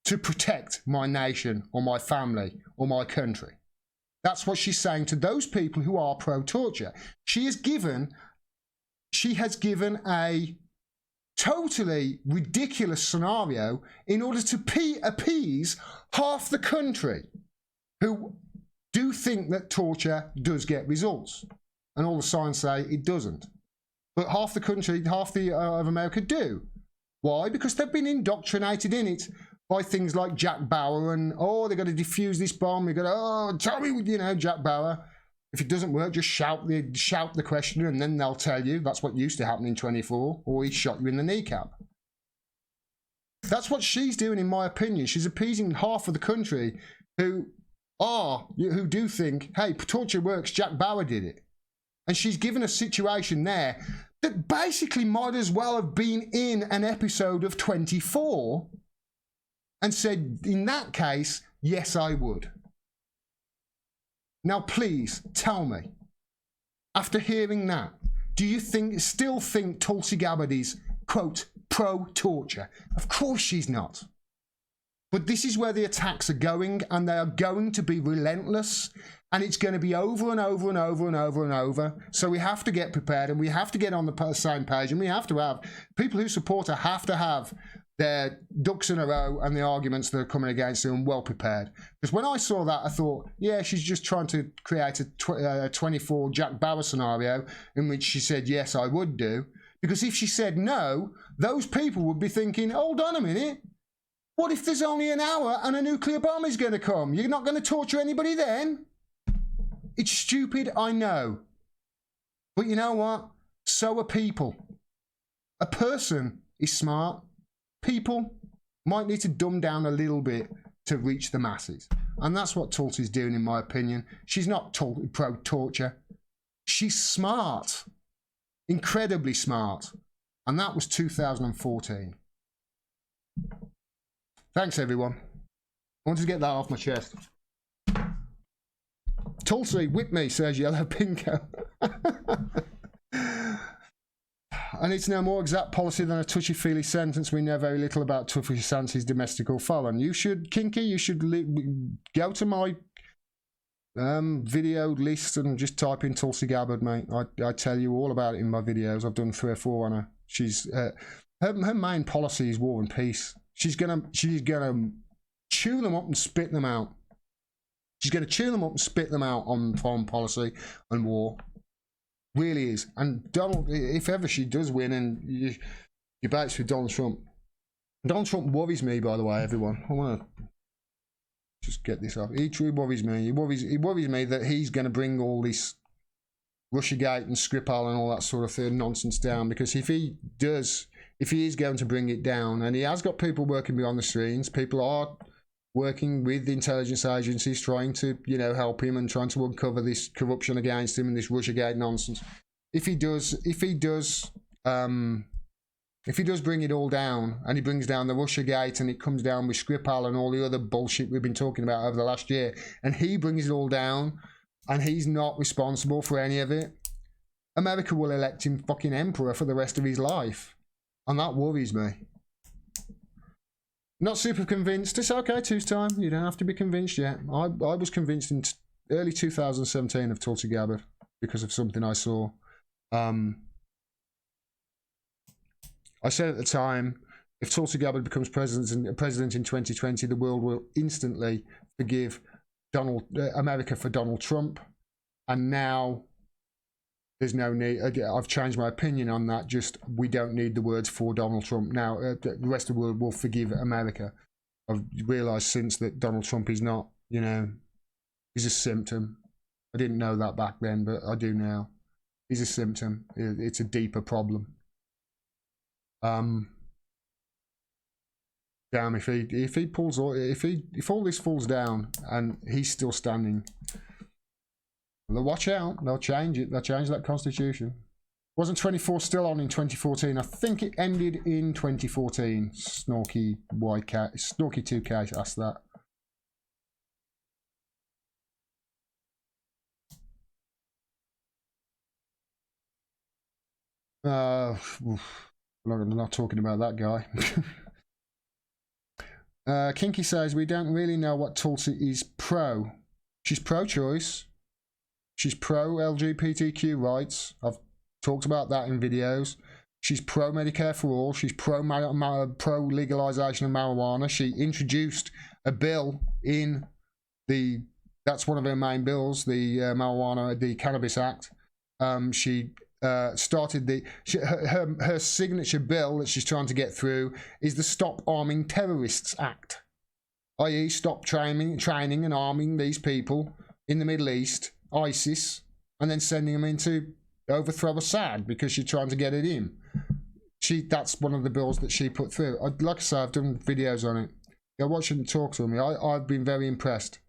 to protect my nation or my family or my country. That's what she's saying to those people who are pro-torture. She has given a totally ridiculous scenario in order to appease half the country who do think that torture does get results. And all the signs say it doesn't. But half the country, of America do. Why? Because they've been indoctrinated in it by things like Jack Bauer and, oh, they've got to defuse this bomb. We've got to, oh, tell me, you know, Jack Bauer. If it doesn't work, just shout the questioner and then they'll tell you. That's what used to happen in 24, or he shot you in the kneecap. That's what she's doing, in my opinion. She's appeasing half of the country who do think, hey, torture works, Jack Bauer did it. And she's given a situation there that basically might as well have been in an episode of 24 and said, in that case, yes, I would. Now, please tell me, after hearing that, do you still think Tulsi Gabbard is, quote, pro-torture? Of course she's not. But this is where the attacks are going, and they are going to be relentless, and it's going to be over and over and over and over and over. So we have to get prepared, and we have to get on the same page, and we have to have people who support her have to have their ducks in a row and the arguments that are coming against them well prepared. Because when I saw that, I thought, yeah, she's just trying to create a 24 Jack Bauer scenario in which she said, yes, I would do. Because if she said no, those people would be thinking, hold on a minute. What if there's only an hour and a nuclear bomb is going to come? You're not going to torture anybody then? It's stupid, I know. But you know what? So are people. A person is smart. People might need to dumb down a little bit to reach the masses. And that's what Tulsi's doing, in my opinion. She's not pro-torture. She's smart. Incredibly smart. And that was 2014. Thanks, everyone. I wanted to get that off my chest. Tulsi, whip me, says Yellow Pinko. And it's no more exact policy than a touchy-feely sentence. We know very little about Tuffy Sansi's domestic or foreign. You should, Kinky, you should go to my video list and just type in Tulsi Gabbard, mate. I tell you all about it in my videos. I've done 3 or 4 on her. She's her main policy is war and peace. She's gonna chew them up and spit them out. She's gonna chew them up and spit them out on foreign policy and war. Really is. And Donald, if ever she does win and you vote for Donald Trump worries me, by the way, everyone. I want to just get this off. He truly worries me. It worries me that he's going to bring all this Russiagate and Skripal and all that sort of thing nonsense down, because if he is going to bring it down, and he has got people working behind the scenes, people are working with the intelligence agencies trying to, you know, help him and trying to uncover this corruption against him and this Russiagate nonsense. If he does bring it all down, and he brings down the Russiagate and it comes down with Skripal and all the other bullshit we've been talking about over the last year, and he brings it all down and he's not responsible for any of it, America will elect him fucking emperor for the rest of his life. And that worries me. Not super convinced. It's okay, two's time. You don't have to be convinced yet. I was convinced in early 2017 of Tulsi Gabbard because of something I saw. I said at the time, if Tulsi Gabbard becomes president in 2020, the world will instantly forgive America for Donald Trump. And now there's no need. I've changed my opinion on that. Just, we don't need the words for Donald Trump now. The rest of the world will forgive America. I've realised since that Donald Trump is not, you know, he's a symptom. I didn't know that back then, but I do now. It's a symptom. It's a deeper problem. Damn, if he pulls, if all this falls down and he's still standing, well, watch out. They'll change it. They'll change that constitution. Wasn't 24 still on in 2014? I think it ended in 2014. Snorky white cat, Snorky 2K asked that. I'm not talking about that guy. Kinky says, we don't really know what Tulsi is pro. She's pro-choice. She's pro-LGBTQ rights. I've talked about that in videos. She's pro-Medicare for all. She's pro-legalization of marijuana. She introduced a bill in the, that's one of her main bills, the Cannabis Act. She started her signature bill that she's trying to get through is the Stop Arming Terrorists Act, i.e. stop training and arming these people in the Middle East, ISIS, and then sending them in to overthrow Assad because she's trying to get it in. That's one of the bills that she put through. Like I say, I've done videos on it. Go watch it and talk to me. I've been very impressed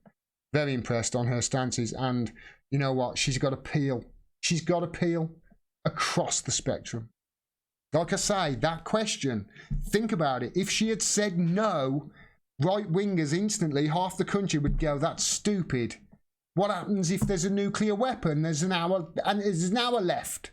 on her stances, and you know what? She's got appeal. She's got appeal across the spectrum. Like I say, that question, think about it. If she had said no, right-wingers instantly, half the country would go, that's stupid. What happens if there's a nuclear weapon? There's an hour left,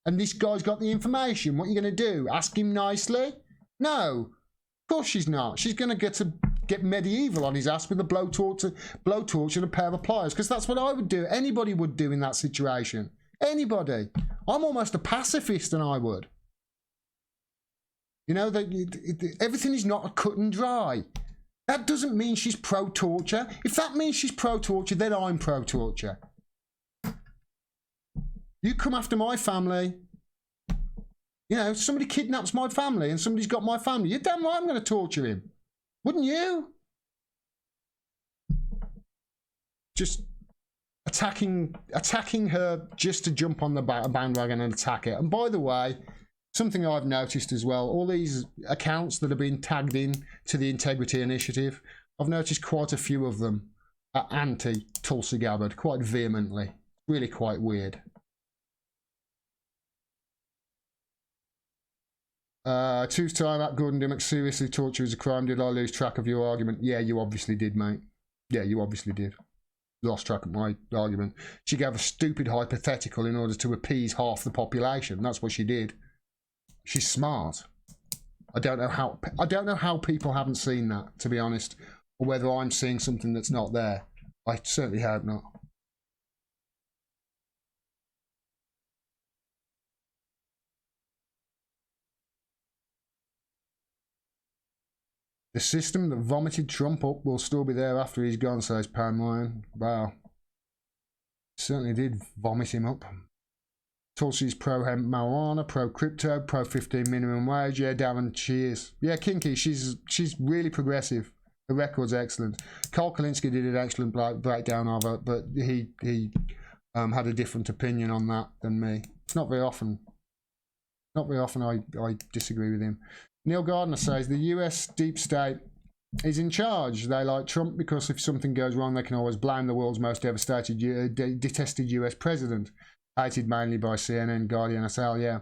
and this guy's got the information. What are you going to do? Ask him nicely? No, of course she's not. She's going to get medieval on his ass with a blowtorch and a pair of pliers, because that's what I would do. Anybody would do in that situation. Anybody. I'm almost a pacifist, and I would. You know, everything is not a cut and dry. That doesn't mean she's pro-torture. If that means she's pro-torture, then I'm pro-torture. You come after my family. You know, somebody kidnaps my family and somebody's got my family. You're damn right I'm going to torture him. Wouldn't you? Just attacking her just to jump on the bandwagon and attack it. And by the way, something I've noticed as well, all these accounts that have been tagged in to the Integrity Initiative, I've noticed quite a few of them are anti-Tulsi Gabbard, quite vehemently. Really quite weird. Two's time at Gordon Dimmack, seriously, torture is a crime. Did I lose track of your argument? Yeah, you obviously did, mate. Yeah, you obviously did. Lost track of my argument. She gave a stupid hypothetical in order to appease half the population. That's what she did. She's smart. I don't know how people haven't seen that, to be honest, or whether I'm seeing something that's not there. I certainly hope not. The system that vomited Trump up will still be there after he's gone, says Pan Ryan. Wow. Certainly did vomit him up. Tulsi's pro-hemp marijuana, pro-crypto, pro-15 minimum wage. Yeah, Darren, she is. Yeah, Kinky, she's really progressive. The record's excellent. Carl Kalinske did an excellent breakdown of it, but he had a different opinion on that than me. It's not very often. Not very often I disagree with him. Neil Gardner says the US deep state is in charge. They like Trump because if something goes wrong, they can always blame the world's most devastated, detested US president. Hated mainly by CNN, Guardian, SL. Yeah,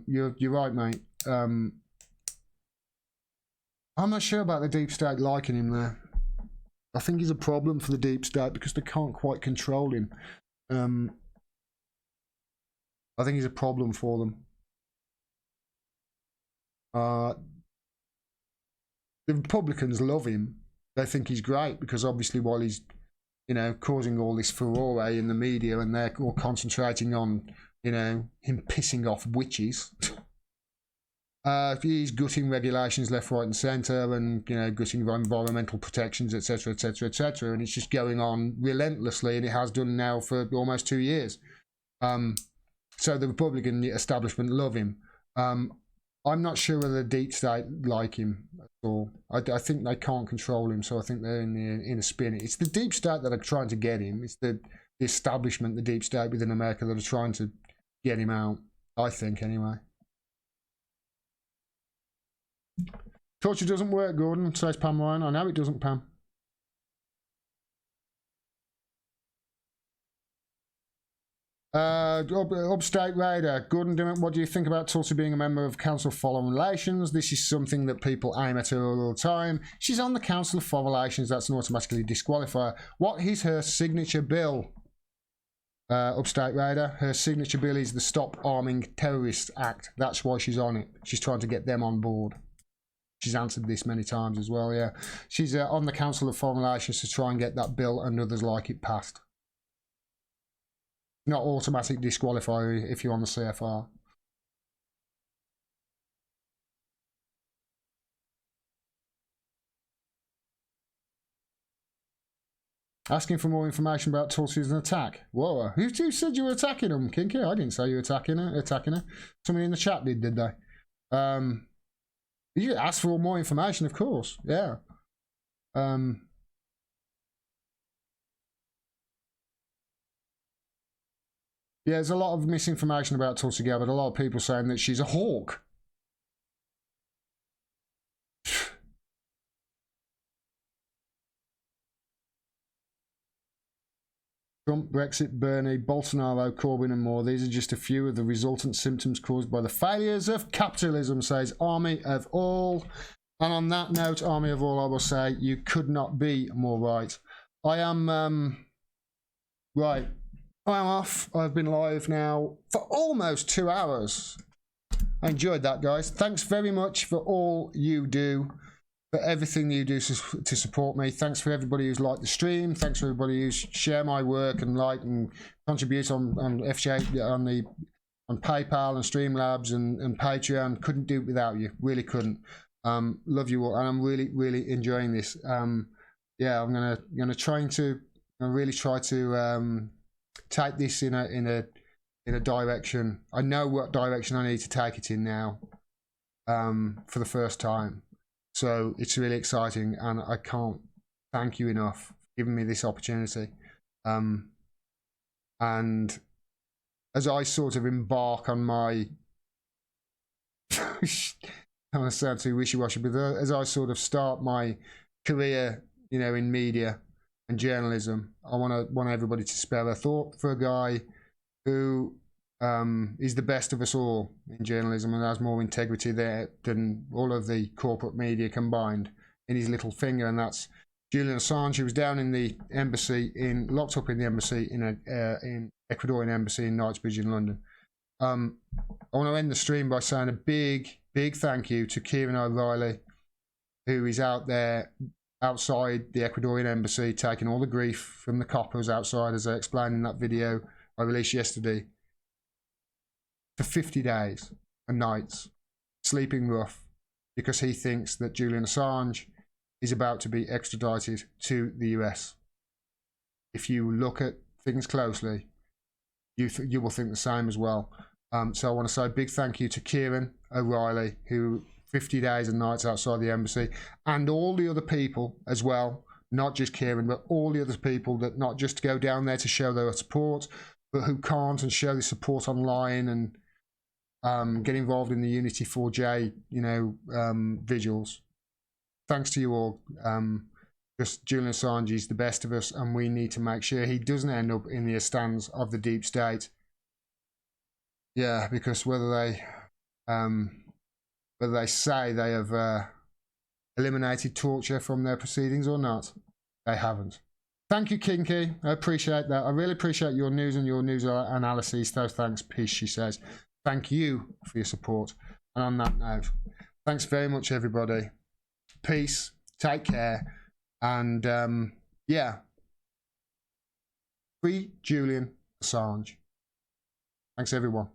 you're right, mate. I'm not sure about the deep state liking him there. I think he's a problem for the deep state because they can't quite control him. I think he's a problem for them. The Republicans love him. They think he's great because obviously while he's, you know, causing all this furore in the media and they're all concentrating on, you know, him pissing off witches. He's gutting regulations left, right and centre and, you know, gutting environmental protections, etc, etc, etc. And it's just going on relentlessly and it has done now for almost 2 years. So the Republican establishment love him. I'm not sure whether the deep state like him at all. I think they can't control him, so I think they're in a spin. It's the deep state that are trying to get him. It's the the establishment, the deep state within America that are trying to get him out, I think, anyway. Torture doesn't work, Gordon, says Pam Ryan. I know it doesn't, Pam. Upstate Raider, Gordon Dimmack, what do you think about Tulsi being a member of Council of Foreign Relations? This is something that people aim at her all the time. She's on the Council of Foreign Relations, that's an automatically disqualifier. What is her signature bill? Upstate Raider, her signature bill is the Stop Arming Terrorists Act. That's why she's on it. She's trying to get them on board. She's answered this many times as well, yeah. She's on the Council of Foreign Relations to try and get that bill and others like it passed. Not automatic disqualifier if you're on the CFR. Asking for more information about Tulsi as an attack. Whoa, who said you were attacking him, Kinky? I didn't say you were attacking her. Somebody in the chat did they? You asked for more information, of course. Yeah. Yeah, there's a lot of misinformation about Tulsi Gabbard. A lot of people saying that she's a hawk. Trump, Brexit, Bernie, Bolsonaro, Corbyn and more. These are just a few of the resultant symptoms caused by the failures of capitalism, says Army of All. And on that note, Army of All, I will say you could not be more right. I am, right. I am off. I've been live now for almost 2 hours. I enjoyed that, guys. Thanks very much for all you do, for everything you do to support me. Thanks for everybody who's liked the stream. Thanks for everybody who's share my work and like and contribute on FJ on PayPal and Streamlabs and Patreon. Couldn't do it without you. Really couldn't. Love you all, and I'm really enjoying this. Yeah, I'm gonna really try to take this in a direction. I know what direction I need to take it in now, for the first time. So it's really exciting, and I can't thank you enough for giving me this opportunity. And as I sort of embark on my, I don't want to sound too wishy-washy, but as I sort of start my career, you know, in media and journalism, I want everybody to spare a thought for a guy who is the best of us all in journalism and has more integrity there than all of the corporate media combined in his little finger, and that's Julian Assange, who was down in the embassy, locked up in the embassy in Ecuadorian embassy in Knightsbridge in London. I want to end the stream by saying a big thank you to Kieran O'Reilly, who is out there outside the Ecuadorian embassy taking all the grief from the coppers outside, as I explained in that video I released yesterday, for 50 days and nights, sleeping rough, because he thinks that Julian Assange is about to be extradited to the US. If you look at things closely, you will think the same as well. So I want to say a big thank you to Kieran O'Reilly, who 50 days and nights outside the embassy, and all the other people as well, not just Kieran, but all the other people that not just go down there to show their support, but who can't and show the support online and get involved in the Unity 4J, vigils. Thanks to you all. Just Julian Assange is the best of us, and we need to make sure he doesn't end up in the stands of the deep state. Yeah, because whether they say they have eliminated torture from their proceedings or not, they haven't. Thank you, Kinky. I appreciate that. I really appreciate your news and your news analyses. So thanks, peace, she says. Thank you for your support. And on that note, thanks very much, everybody. Peace. Take care. And yeah, free Julian Assange. Thanks, everyone.